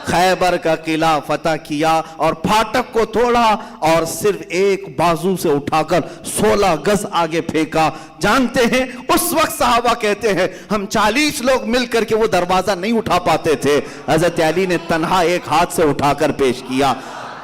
Speaker 1: خیبر کا قلعہ فتح کیا اور پھاٹک کو توڑا اور صرف ایک بازو سے اٹھا کر 16 گز آگے پھینکا۔ جانتے ہیں اس وقت صحابہ کہتے ہیں ہم 40 لوگ مل کر کے وہ دروازہ نہیں اٹھا پاتے تھے، حضرت علی نے تنہا ایک ہاتھ سے اٹھا کر پیش کیا۔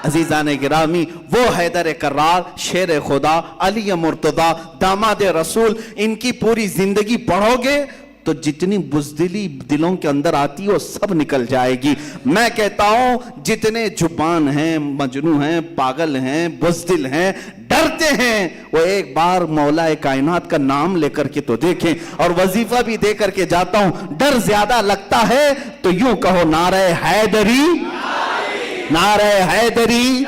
Speaker 1: عزیزان گرامی، وہ حیدر کرار، شیر خدا، علی مرتضی، داماد رسول، ان کی پوری زندگی پڑھو گے تو جتنی بزدلی دلوں کے اندر آتی ہے وہ سب نکل جائے گی۔ میں کہتا ہوں جتنے جبان ہیں، مجنون ہیں، پاگل ہیں، بزدل ہیں، ڈرتے ہیں، وہ ایک بار مولا کائنات کا نام لے کر کے تو دیکھیں۔ اور وظیفہ بھی دے کر کے جاتا ہوں، ڈر زیادہ لگتا ہے تو یوں کہو نعرہ حیدری، نعرہ حیدری۔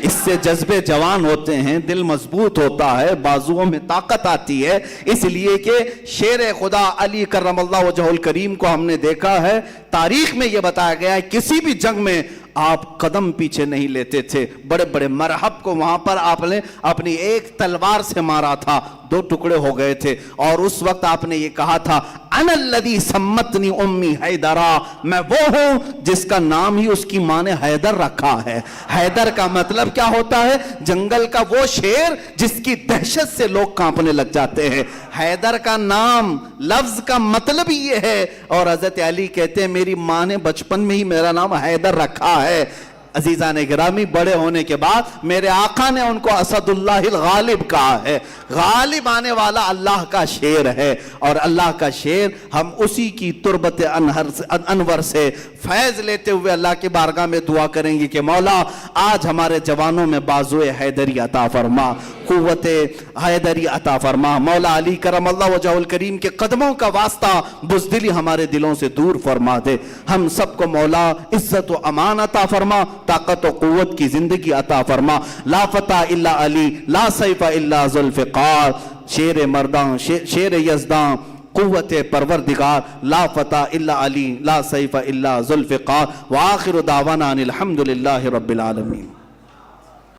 Speaker 1: اس سے جذبے جوان ہوتے ہیں، دل مضبوط ہوتا ہے، بازوؤں میں طاقت آتی ہے۔ اس لیے کہ شیر خدا علی کرم اللہ وجہ الکریم کو ہم نے دیکھا ہے، تاریخ میں یہ بتایا گیا ہے کسی بھی جنگ میں آپ قدم پیچھے نہیں لیتے تھے۔ بڑے بڑے مرحب کو وہاں پر آپ نے اپنی ایک تلوار سے مارا تھا، 2 ٹکڑے ہو گئے تھے، اور اس وقت آپ نے یہ کہا تھا انا الذی سمتنی امی حیدرا، میں وہ ہوں جس کا نام ہی اس کی ماں نے حیدر رکھا ہے۔ حیدر کا مطلب کیا ہوتا ہے؟ جنگل کا وہ شیر جس کی دہشت سے لوگ کانپنے لگ جاتے ہیں۔ حیدر کا نام، لفظ کا مطلب ہی یہ ہے۔ اور حضرت علی کہتے ہیں میری ماں نے بچپن میں ہی میرا نام حیدر رکھا ہے۔ عزیزان گرامی، بڑے ہونے کے بعد میرے آقا نے ان کو اسد اللہ الغالب کہا ہے۔ غالب آنے والا اللہ کا شیر ہے، اور اللہ کا شیر ہم اسی کی تربت انور سے فیض لیتے ہوئے اللہ کی بارگاہ میں دعا کریں گے کہ مولا آج ہمارے جوانوں میں بازو حیدری عطا فرما، قوت حیدری عطا فرما۔ مولا علی کرم اللہ وجہ الکریم کے قدموں کا واسطہ بزدلی ہمارے دلوں سے دور فرما دے۔ ہم سب کو مولا عزت و امان عطا فرما، طاقت و قوت کی زندگی عطا فرما۔ لا فتح الا علی، لا سیف الا ذوالفقار، شیر مردان، شیر یزدان، قوت پروردگار، لا فتح الا علی، لا سیف الا ذوالفقار۔ وآخر دعوانا ان الحمد للہ رب العالمین۔